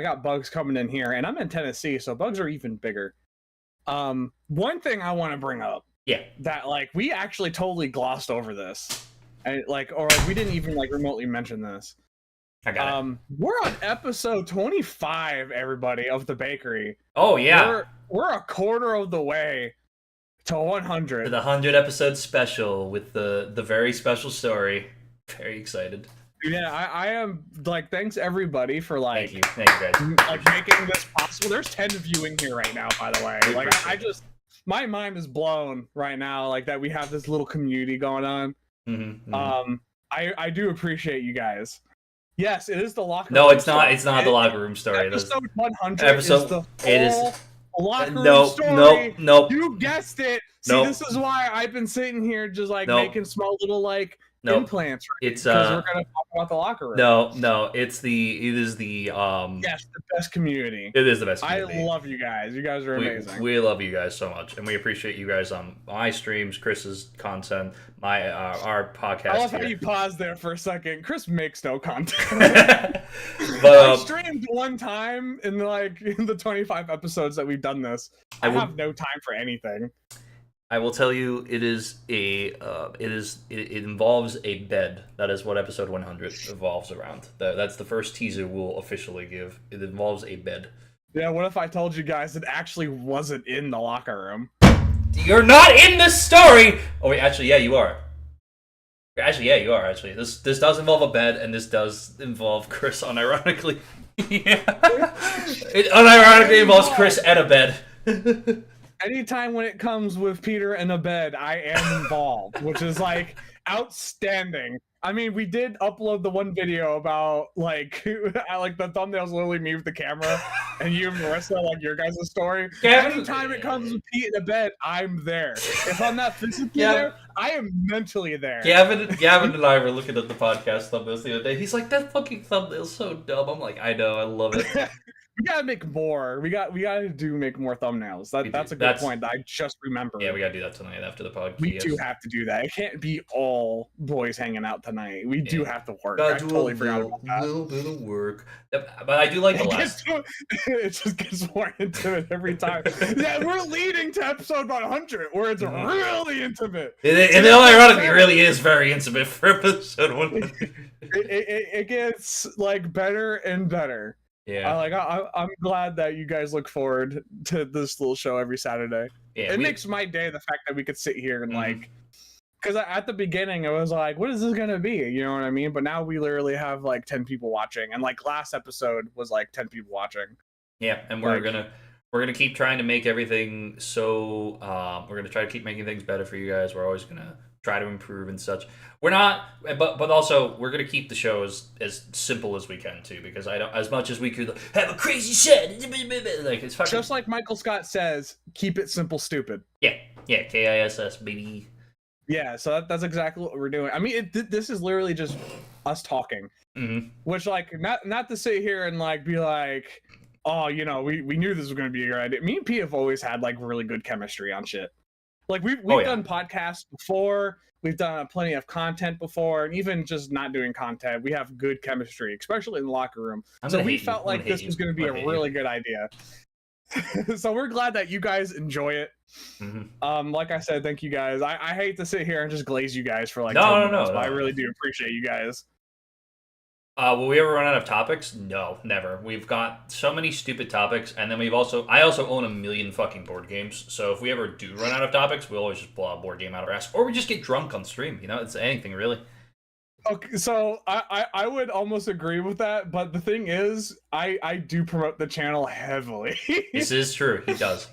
got bugs coming in here, and I'm in Tennessee, so bugs are even bigger. One thing I want to bring up, that like we actually totally glossed over this, and we didn't even like remotely mention this. I got it. We're on episode 25, everybody, of the bakery. Oh yeah, we're a quarter of the way to 100. To the 100 episode special with the very special story. Very excited. Yeah, I am like, thanks everybody for like, thank you guys, like making this possible. There's 10 viewing here right now, by the way. Like I just, my mind is blown right now, like that we have this little community going on. I do appreciate you guys. Yes, it is the locker room. No, it's not. It's not the locker room story. Episode 100 is the locker room story. Nope. You guessed it. See, this is why I've been sitting here just like making small little like implants. Right? It's because we're gonna talk about the locker room. No, it is the yes, the best community. It is the best community. I love you guys. You guys are amazing. We love you guys so much, and we appreciate you guys on my streams, Chris's content, my our podcast. I love how you paused there for a second. Chris makes no content. But I streamed one time in the 25 episodes that we've done this. I have no time for anything. I will tell you, it involves a bed. That is what episode 100 evolves around. That's the first teaser we'll officially give. It involves a bed. Yeah, what if I told you guys it actually wasn't in the locker room? You're not in this story! Oh wait, actually, yeah, you are. Actually, yeah, you are, actually. This does involve a bed, and this does involve Chris, unironically. Yeah. It unironically involves Chris and a bed. Anytime when it comes with Peter and a bed, I am involved, which is like outstanding. I mean, we did upload the one video about like the thumbnail's literally me with the camera, and you and Marissa, like your guys' story. Anytime it comes with Pete in a bed, I'm there. If I'm not physically there, I am mentally there. Gavin and I were looking at the podcast thumbnails the other day. He's like, that fucking thumbnail's so dumb. I'm like, I know, I love it. We gotta make more. We gotta make more thumbnails. That's a good point. I just remembered. Yeah, we gotta do that tonight after the podcast. We do have to do that. It can't be all boys hanging out tonight. We do have to work. I totally forgot about that. A little bit of work, but I do like the last. It just gets more intimate every time. Yeah, we're leading to episode 100, where it's really intimate. And ironically, it really is very intimate for episode 100. It gets like better and better. Yeah, I'm glad that you guys look forward to this little show every Saturday. Yeah, it makes my day, the fact that we could sit here and like, because at the beginning I was like, what is this gonna be? You know what I mean? But now we literally have like 10 people watching, and like last episode was like 10 people watching. Yeah, and we're gonna keep trying to make everything so we're gonna try to keep making things better for you guys. We're always gonna try to improve and such. We're not, but also we're gonna keep the show as simple as we can too, because I don't, as much as we could have a crazy set, like it's fucking, just like Michael Scott says, keep it simple, stupid. Yeah, KISS, baby. Yeah, so that's exactly what we're doing. I mean, this is literally just us talking, which like not to sit here and like be like, oh, you know, we knew this was gonna be a good idea. Me and P have always had like really good chemistry on shit. Like we've done podcasts before, we've done plenty of content before, and even just not doing content, we have good chemistry, especially in the locker room. So we felt like this was going to be a really good idea. So we're glad that you guys enjoy it. Like I said, thank you guys. I hate to sit here and just glaze you guys for like 10 minutes, but I really do appreciate you guys. Will we ever run out of topics? No, never. We've got so many stupid topics, and then I also own a million fucking board games, so if we ever do run out of topics, we'll always just pull out a board game out of our ass, or we just get drunk on stream, you know? It's anything, really. Okay, so I would almost agree with that, but the thing is, I do promote the channel heavily. This is true. He does.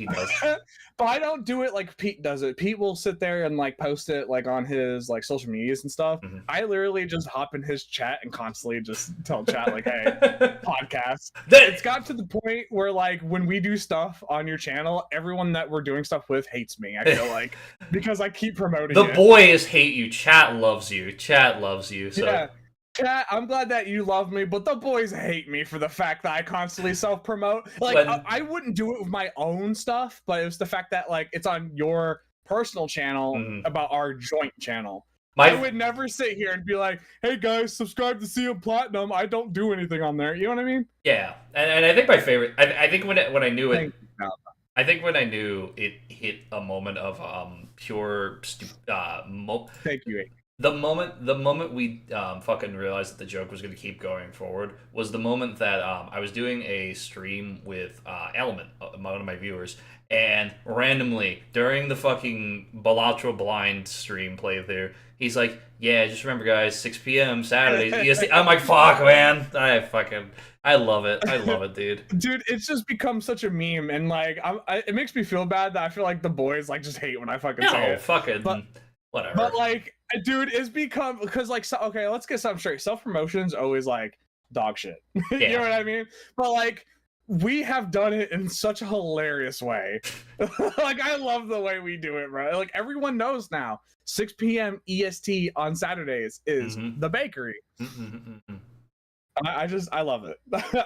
But I don't do it like Pete does it. Pete will sit there and like post it like on his like social medias and stuff. I literally just hop in his chat and constantly just tell chat like, hey, podcast. It's got to the point where like when we do stuff on your channel, everyone that we're doing stuff with hates me, I feel like, because I keep promoting it. The boys hate you. Chat loves you. So. Yeah. Chat, I'm glad that you love me, but the boys hate me for the fact that I constantly self-promote. Like, I wouldn't do it with my own stuff, but it was the fact that, like, it's on your personal channel about our joint channel. I would never sit here and be like, "Hey guys, subscribe to CMPlatinum." I don't do anything on there. You know what I mean? Yeah, and I think my favorite. I think when I knew it, Thank you. I think when I knew it hit a moment of pure Thank you. the moment we fucking realized that the joke was going to keep going forward was the moment that I was doing a stream with Element, one of my viewers, and randomly during the fucking Balatro Blind stream playthrough, he's like, "Yeah, just remember, guys, 6 p.m. Saturdays." EST. I'm like, "Fuck, man, I love it. I love it, dude." Dude, it's just become such a meme, and like, it makes me feel bad that I feel like the boys like just hate when I fucking say it. Fucking whatever. But like, dude, it's become because like, so, okay, let's get something straight. Self promotion's always like dog shit. You know what I mean? But like, we have done it in such a hilarious way. Like, I love the way we do it, bro. Like, everyone knows now. 6 p.m. EST on Saturdays is the bakery. I love it.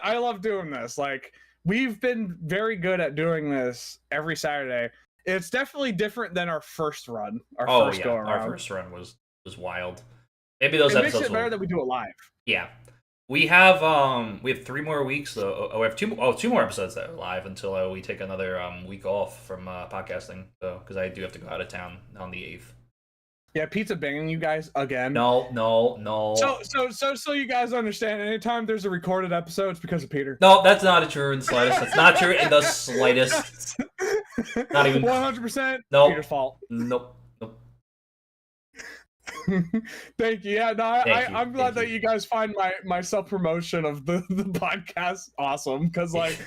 I love doing this. Like, we've been very good at doing this every Saturday. It's definitely different than our first run. Our first go around. Our first run was wild. Maybe those episodes makes it better that we do it live. Yeah. We have 3 more weeks though. We have two more episodes that are live until we take another week off from podcasting. So because I do have to go out of town on the 8th. Yeah, pizza banging you guys again. No. So you guys understand, anytime there's a recorded episode, it's because of Peter. No, that's not true in the slightest. That's not true in the slightest. Not even 100%. No. Peter's fault. Nope. Thank you. Yeah, no, I'm glad that you guys find my self promotion of the podcast awesome, because like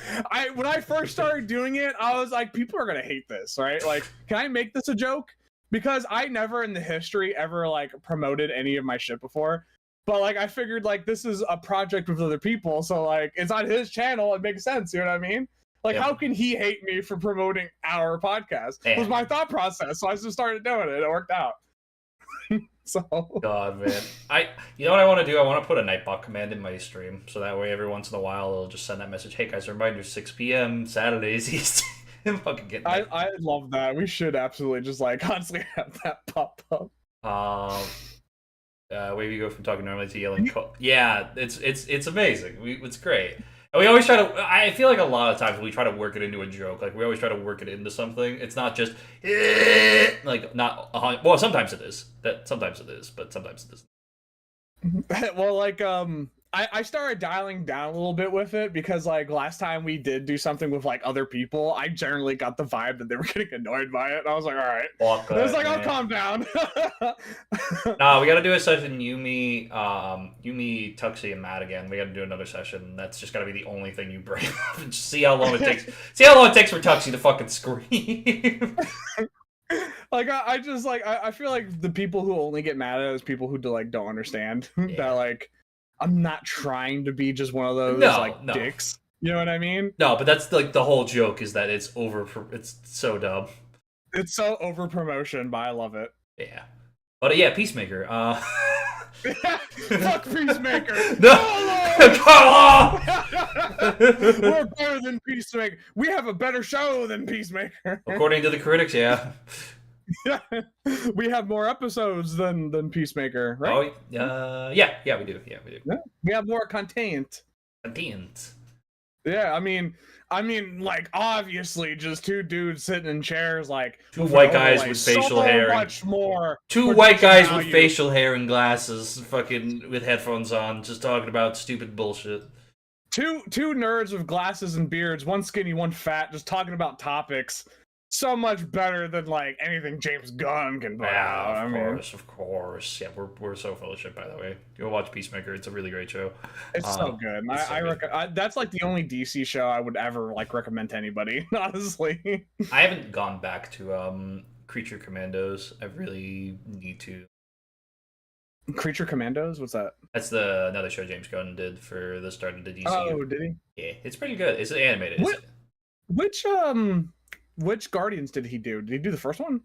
when I first started doing it, I was like, people are gonna hate this, right? Like, can I make this a joke? Because I never in the history ever like promoted any of my shit before. But like, I figured like this is a project with other people, so like it's on his channel, it makes sense, you know what I mean? Like, how can he hate me for promoting our podcast? Was my thought process. So I just started doing it. It worked out. So God, man. You know what I want to do? I want to put a Nightbot command in my stream, so that way every once in a while it'll just send that message, "Hey guys, reminder, 6 p.m. Saturdays East." Fucking get I love that. We should absolutely just like constantly have that pop up. Where you go from talking normally to yelling. Yeah, it's amazing. It's great. And we always try to. I feel like a lot of times we try to work it into a joke. Like we always try to work it into something. It's not just like not. Well, sometimes it is. Sometimes it is, but sometimes it isn't. Well, like I started dialing down a little bit with it because like last time we did do something with like other people, I generally got the vibe that they were getting annoyed by it. And I was like, all right. I was like, I'll calm down. Nah, we gotta do a session, Yumi, Tuxie, and Matt again. We gotta do another session. That's just gotta be the only thing you bring up. And just see how long it takes. See how long it takes for Tuxie to fucking scream. Like I just like I feel like the people who only get mad at it is people who like don't understand that like I'm not trying to be just one of those dicks. You know what I mean? No, but that's like the whole joke is that it's so dumb. It's so over promotion, but I love it. Yeah. But yeah, Peacemaker. Fuck Peacemaker. No. We're better than Peacemaker. We have a better show than Peacemaker. According to the critics, yeah. We have more episodes than Peacemaker, right? Oh, yeah, we do. Yeah. We have more content. Yeah, I mean, like obviously, just two dudes sitting in chairs, like two white guys with facial hair. Much more. Two white guys with facial hair and glasses, fucking with headphones on, just talking about stupid bullshit. Two nerds with glasses and beards, one skinny, one fat, just talking about topics. So much better than like anything James Gunn can put out. Of course. Yeah, we're so full of shit. By the way, go watch Peacemaker. It's a really great show. It's so good. That's like the only DC show I would ever like recommend to anybody. Honestly, I haven't gone back to Creature Commandos. I really need to. Creature Commandos? What's that? That's another show James Gunn did for the start of the DCU. Oh, did he? Yeah, it's pretty good. It's animated. Which Guardians did he do? Did he do the first one?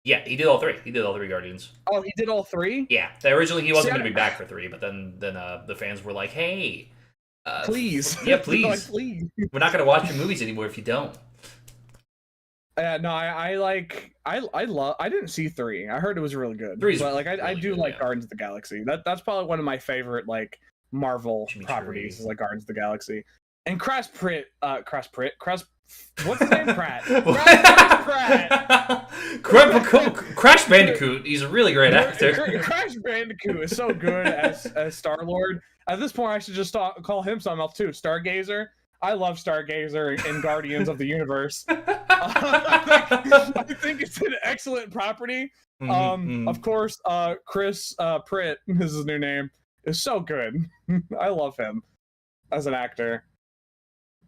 Yeah, he did all 3. He did all 3 Guardians. Oh, he did all 3? Yeah. Originally, he wasn't going to be back for 3, but then the fans were like, "Hey, please, yeah, please, like, please. We're not going to watch your movies anymore if you don't." No, I love. I didn't see 3. I heard it was really good, Three's but like I really do good, like yeah. Guardians of the Galaxy. That's probably one of my favorite like Marvel properties Chimichurri. is like Guardians of the Galaxy. And Crash. What's his name? Pratt. Crash Bandicoot. He's a really great actor. Crash Bandicoot is so good as Star Lord. At this point, I should just call him something else too. Stargazer. I love Stargazer and Guardians of the Universe. I think it's an excellent property. Of course, Chris Pratt is his new name. Is so good. I love him as an actor.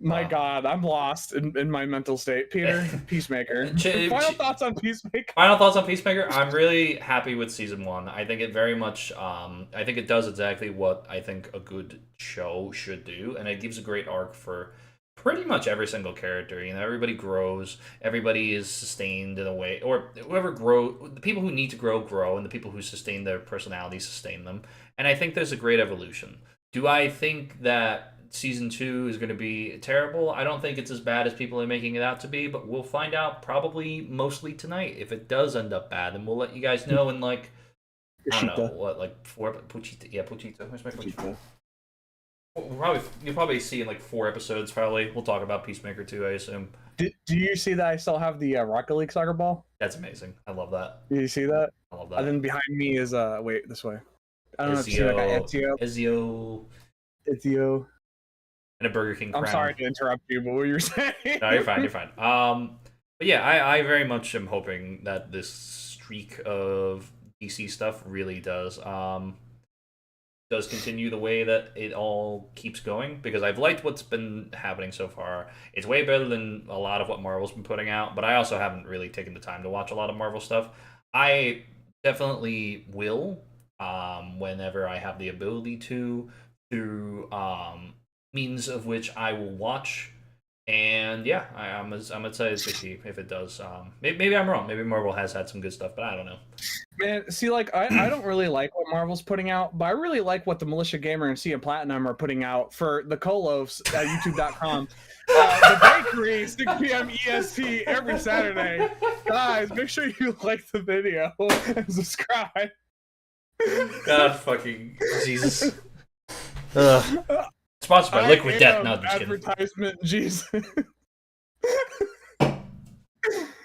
My God, I'm lost in my mental state. Peter, Peacemaker. Final thoughts on Peacemaker? Final thoughts on Peacemaker? I'm really happy with season 1. I think it very much, I think it does exactly what I think a good show should do, and it gives a great arc for pretty much every single character. You know, everybody grows, everybody is sustained in a way, or whoever the people who need to grow, and the people who sustain their personalities sustain them. And I think there's a great evolution. Do I think that season 2 is going to be terrible? I don't think it's as bad as people are making it out to be, but we'll find out probably mostly tonight. If it does end up bad, then we'll let you guys know in like, I don't know, what, like 4 Puchita. Yeah, Puchita. Where's my Puchita? You'll probably see in like 4 episodes. Probably we'll talk about Peacemaker 2, I assume. Do you see that I still have the Rocket League soccer ball? That's amazing. I love that. Do you see that? I love that. And then behind me is wait, this way. I don't know if you see Ezio. And a Burger King crown. I'm sorry to interrupt you, but what you were saying? No, you're fine. You're fine. But yeah, I very much am hoping that this streak of DC stuff really does continue the way that it all keeps going, because I've liked what's been happening so far. It's way better than a lot of what Marvel's been putting out, but I also haven't really taken the time to watch a lot of Marvel stuff. I definitely will, whenever I have the ability to, through means of which I will watch. And yeah, I'm excited to see if it does. Maybe I'm wrong. Maybe Marvel has had some good stuff, but I don't know. Man, see, like I don't really like what Marvel's putting out, but I really like what the CMPlatinum and CMPlatinum are putting out for the Co-Loafs at YouTube.com. The bakery, 6 p.m. EST every Saturday. Guys, make sure you like the video and subscribe. God fucking Jesus. Sponsored by Liquid Death. No, just advertisement, Jesus.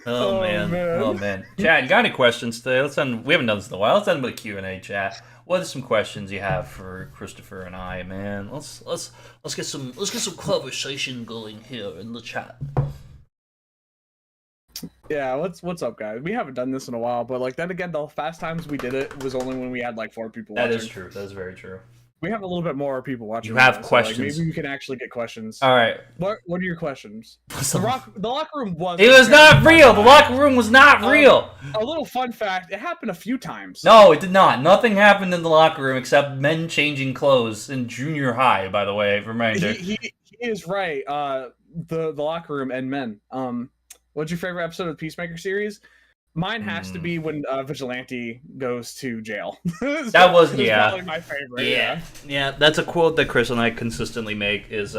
Oh man. Chat, you got any questions today? We haven't done this in a while. Let's end with a Q&A, chat. What are some questions you have for Christopher and I, man? Let's get some conversation going here in the chat. Yeah, what's up, guys? We haven't done this in a while, but like then again, the fast times we did it was only when we had like 4 people watching. That is true. That is very true. We have a little bit more people watching. You have questions. So, like, maybe you can actually get questions. All right. What are your questions? The locker room was. It was not real. The locker room was not real. A little fun fact: it happened a few times. No, it did not. Nothing happened in the locker room except men changing clothes in junior high. By the way, reminder. He is right. The locker room and men. What's your favorite episode of the Peacemaker series? Mine has to be when Vigilante goes to jail. That was probably my favorite. Yeah. That's a quote that Chris and I consistently make. Is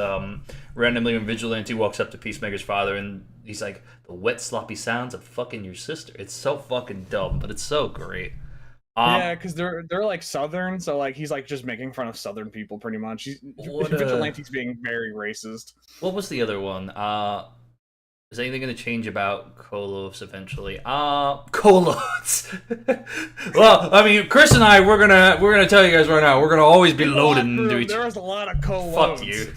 randomly when Vigilante walks up to Peacemaker's father and he's like, "The wet sloppy sounds of fucking your sister." It's so fucking dumb, but it's so great. Yeah, because they're like Southern, so like he's like just making fun of Southern people pretty much. Vigilante's being very racist. What was the other one? Is anything going to change about Co-Loafs eventually? Co-Loafs. Well, I mean, Chris and I, we're gonna tell you guys right now, we're gonna always be loaded into each. There was a lot of Co-Loafs. Fuck you.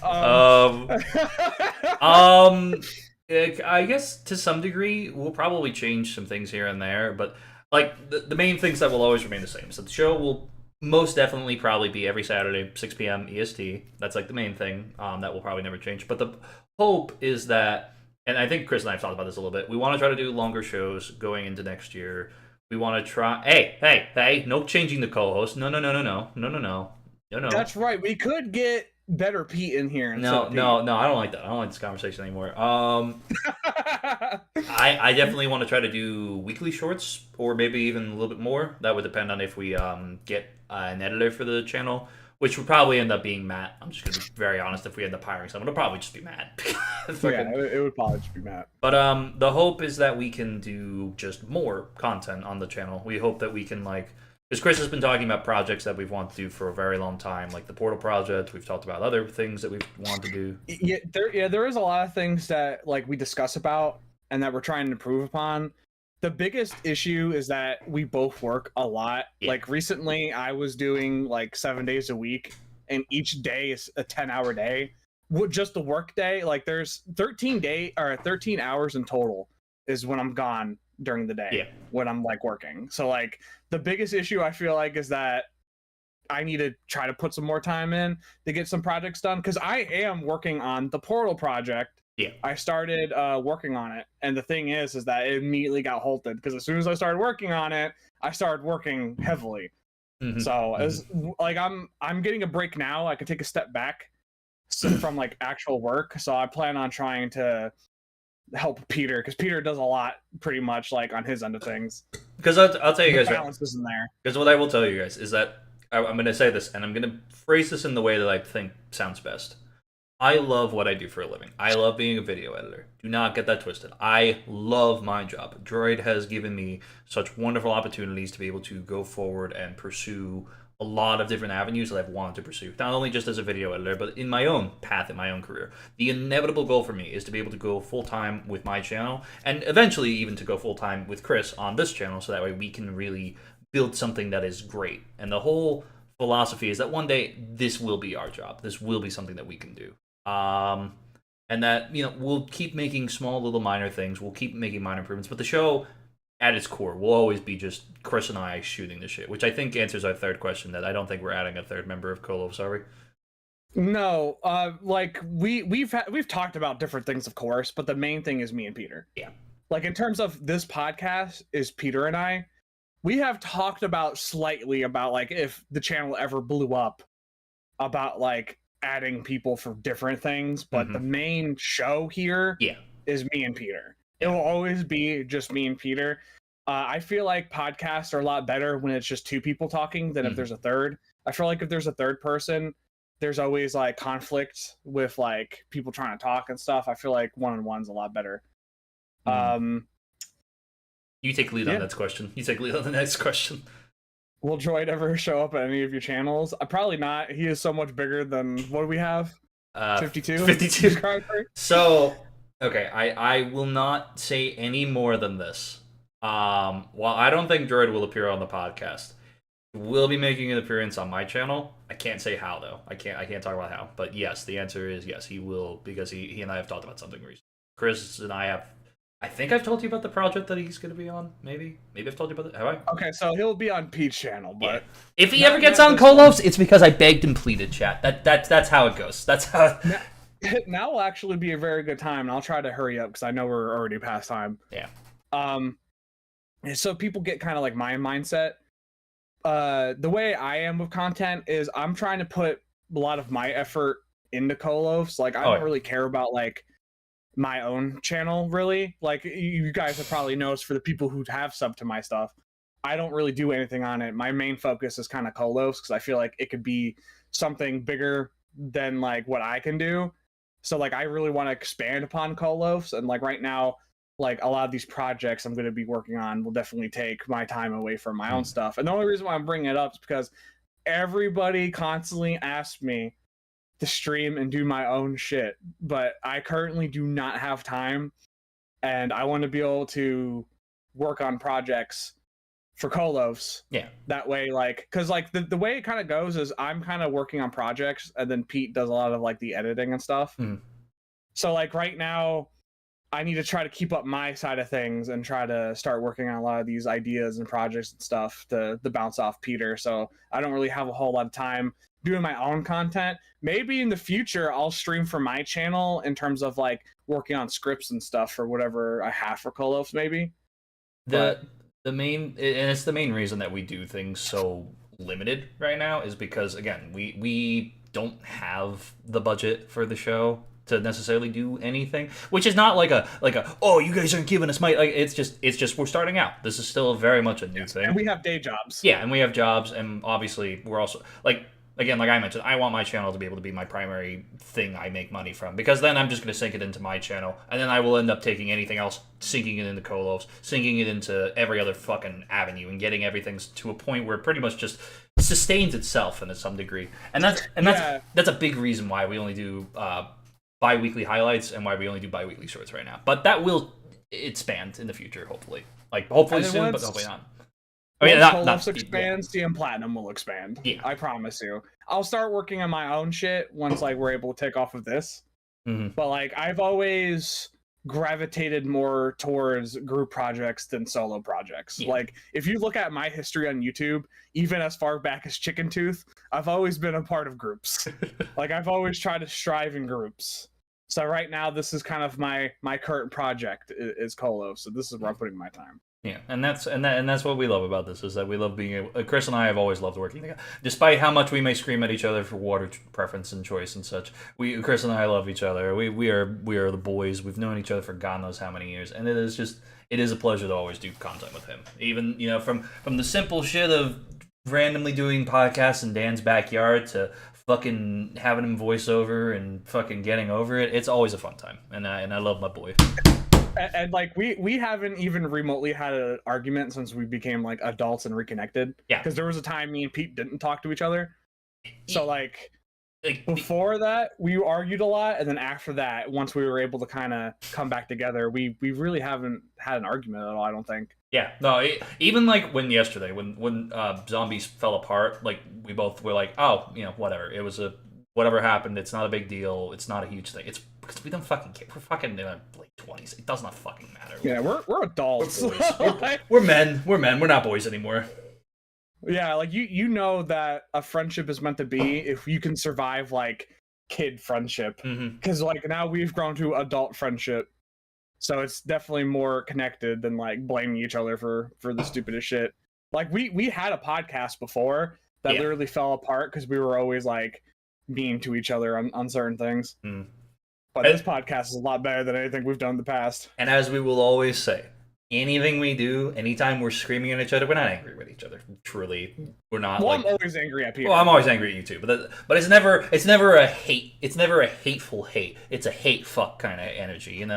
I guess to some degree, we'll probably change some things here and there, but like the main things that will always remain the same. So the show will most definitely probably be every Saturday, 6 p.m. EST. That's like the main thing. That will probably never change. But the hope is that. And I think Chris and I have talked about this a little bit. We want to try to do longer shows going into next year. We want to try. Hey! No changing the co-host. No. That's right. We could get better Pete in here. No. I don't like that. I don't like this conversation anymore. I definitely want to try to do weekly shorts, or maybe even a little bit more. That would depend on if we get an editor for the channel. which would probably end up being Matt. I'm just gonna be very honest. If we end up hiring someone, it'll probably just be Matt. Yeah, it would probably just be Matt. But the hope is that we can do just more content on the channel. We hope that we can because Chris has been talking about projects that we've wanted to do for a very long time, like the Portal project. We've talked about other things that we've wanted to do. There is a lot of things that like we discuss about and that we're trying to improve upon. The biggest issue is that we both work a lot. Yeah. Like recently, I was doing like 7 days a week, and each day is a 10-hour day. Just the work day, like there's 13 hours in total is when I'm gone during the day when I'm like working. So like the biggest issue I feel like is that I need to try to put some more time in to get some projects done, because I am working on the Portal project. Yeah, I started working on it, and the thing is that it immediately got halted because as soon as I started working on it, I started working heavily. Mm-hmm. So as like I'm getting a break now, I can take a step back from like actual work. So I plan on trying to help Peter, because Peter does a lot pretty much like on his end of things. Because I'll tell you guys, the balance isn't there. Because what I will tell you guys is that I'm going to say this, and I'm going to phrase this in the way that I think sounds best. I love what I do for a living. I love being a video editor. Do not get that twisted. I love my job. Droid has given me such wonderful opportunities to be able to go forward and pursue a lot of different avenues that I've wanted to pursue. Not only just as a video editor, but in my own path, in my own career. The inevitable goal for me is to be able to go full-time with my channel, and eventually even to go full-time with Chris on this channel, so that way we can really build something that is great. And the whole philosophy is that one day this will be our job. This will be something that we can do. And that, we'll keep making small little minor things. We'll keep making minor improvements. But the show, at its core, will always be just Chris and I shooting the shit, which I think answers our third question, that I don't think we're adding a third member of Co-Loafs, are we? No, like we've talked about different things, of course, but the main thing is me and Peter. Yeah. Like in terms of this podcast is Peter and I. We have talked about slightly about like if the channel ever blew up, about like adding people for different things, but the main show here is me and Peter. It will always be just me and Peter. I feel like podcasts are a lot better when it's just two people talking than if there's a third. I feel like if there's a third person, there's always like conflict with like people trying to talk and stuff. I feel like one-on-one's a lot better. You take lead on that question. You take lead on the next question. Will Droid ever show up at any of your channels? Probably not. He is so much bigger than, what do we have? 52? 52 subscribers. So, okay, I will not say any more than this. While I don't think Droid will appear on the podcast, he will be making an appearance on my channel. I can't say how, though. I can't talk about how. But yes, the answer is yes, he will, because he and I have talked about something recently. Chris and I have... I think I've told you about the project that he's going to be on. Maybe I've told you about it. Have I? Okay, so he'll be on Pete's channel, but if he ever gets on Co-Loafs, it's because I begged and pleaded, chat. That's how it goes. That's how. Now will actually be a very good time, and I'll try to hurry up because I know we're already past time. Yeah. So people get kind of like my mindset. The way I am with content is I'm trying to put a lot of my effort into Co-Loafs. Like I don't really care about like my own channel, really. Like you guys have probably noticed, for the people who have subbed to my stuff, I don't really do anything on it. My main focus is kind of Co-Loafs, because I feel like it could be something bigger than like what I can do. So like I really want to expand upon Co-Loafs, and like right now, like a lot of these projects I'm going to be working on will definitely take my time away from my own stuff. And the only reason why I'm bringing it up is because everybody constantly asks me to stream and do my own shit, but I currently do not have time, and I want to be able to work on projects for Co-Loafs. Yeah, that way, like, because like the way it kind of goes is I'm kind of working on projects, and then Pete does a lot of like the editing and stuff. So like right now I need to try to keep up my side of things and try to start working on a lot of these ideas and projects and stuff to bounce off Peter. So I don't really have a whole lot of time doing my own content. Maybe in the future I'll stream for my channel in terms of like working on scripts and stuff for whatever I have for Co-Loafs, maybe. The main, and it's the main reason that we do things so limited right now, is because again we don't have the budget for the show to necessarily do anything, which is not like a oh, you guys aren't giving us money. Like it's just we're starting out. This is still very much a new thing. And we have day jobs. Yeah, and we have jobs, and obviously we're also like, again, like I mentioned, I want my channel to be able to be my primary thing I make money from, because then I'm just going to sync it into my channel, and then I will end up taking anything else, syncing it into Co-Loafs, syncing it into every other fucking avenue, and getting everything to a point where it pretty much just sustains itself in some degree. And that's a big reason why we only do bi-weekly highlights and why we only do bi-weekly shorts right now. But that will expand in the future, hopefully. Like, hopefully soon, but hopefully not. I mean, Co-Loafs expands, CMPlatinum will expand. Yeah. I promise you. I'll start working on my own shit once like we're able to take off of this. But like I've always gravitated more towards group projects than solo projects. Like if you look at my history on YouTube, even as far back as Chicken Tooth, I've always been a part of groups. Like I've always tried to strive in groups. So right now this is kind of my current project is Co-Loafs. So this is where I'm putting my time. Yeah, and that's what we love about this, is that we love being able. Chris and I have always loved working together, despite how much we may scream at each other for water preference and choice and such. Chris and I love each other. We are the boys. We've known each other for God knows how many years, and it is a pleasure to always do content with him. Even from the simple shit of randomly doing podcasts in Dan's backyard to fucking having him voice over and fucking getting over it. It's always a fun time, and I love my boy. And like we haven't even remotely had an argument since we became like adults and reconnected. Yeah. Because there was a time me and Pete didn't talk to each other. So like before that we argued a lot, and then after that, once we were able to kind of come back together, we really haven't had an argument at all. I don't think. Yeah. No. Even like when zombies fell apart, like we both were like, oh, whatever. It was whatever happened. It's not a big deal. It's not a huge thing. It's because we don't fucking care. We're fucking in our late 20s. It does not fucking matter. Yeah, we're adults. We're men. We're men. We're not boys anymore. Yeah, like you know that a friendship is meant to be if you can survive like kid friendship. Because like now we've grown to adult friendship, so it's definitely more connected than like blaming each other for the stupidest shit. Like we had a podcast before that literally fell apart because we were always like mean to each other on certain things. But this podcast is a lot better than anything we've done in the past. And as we will always say, anything we do, anytime we're screaming at each other, we're not angry with each other. Truly, we're not. Well, I'm always angry at people. Well, I'm always angry at you too. But it's never a hate. It's never a hateful hate. It's a hate fuck kind of energy, And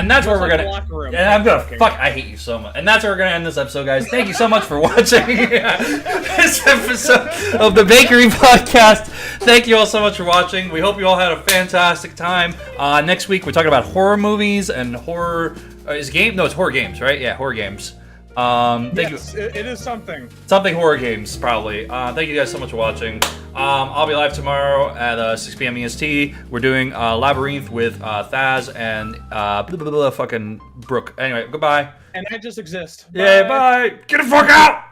that's where we're gonna. And I'm gonna fuck. I hate you so much. And that's where we're gonna end this episode, guys. Thank you so much for watching this episode of the Bakery Podcast. Thank you all so much for watching. We hope you all had a fantastic time. Next week we're talking about horror movies and horror. Is game? No, it's horror games, right? Yeah, horror games. Thank you. It is something. Something horror games, probably. Thank you guys so much for watching. I'll be live tomorrow at 6 p.m. EST. We're doing Labyrinth with Thaz and fucking Brooke. Anyway, goodbye. And I just exist. Bye. Yeah, bye. Get the fuck out!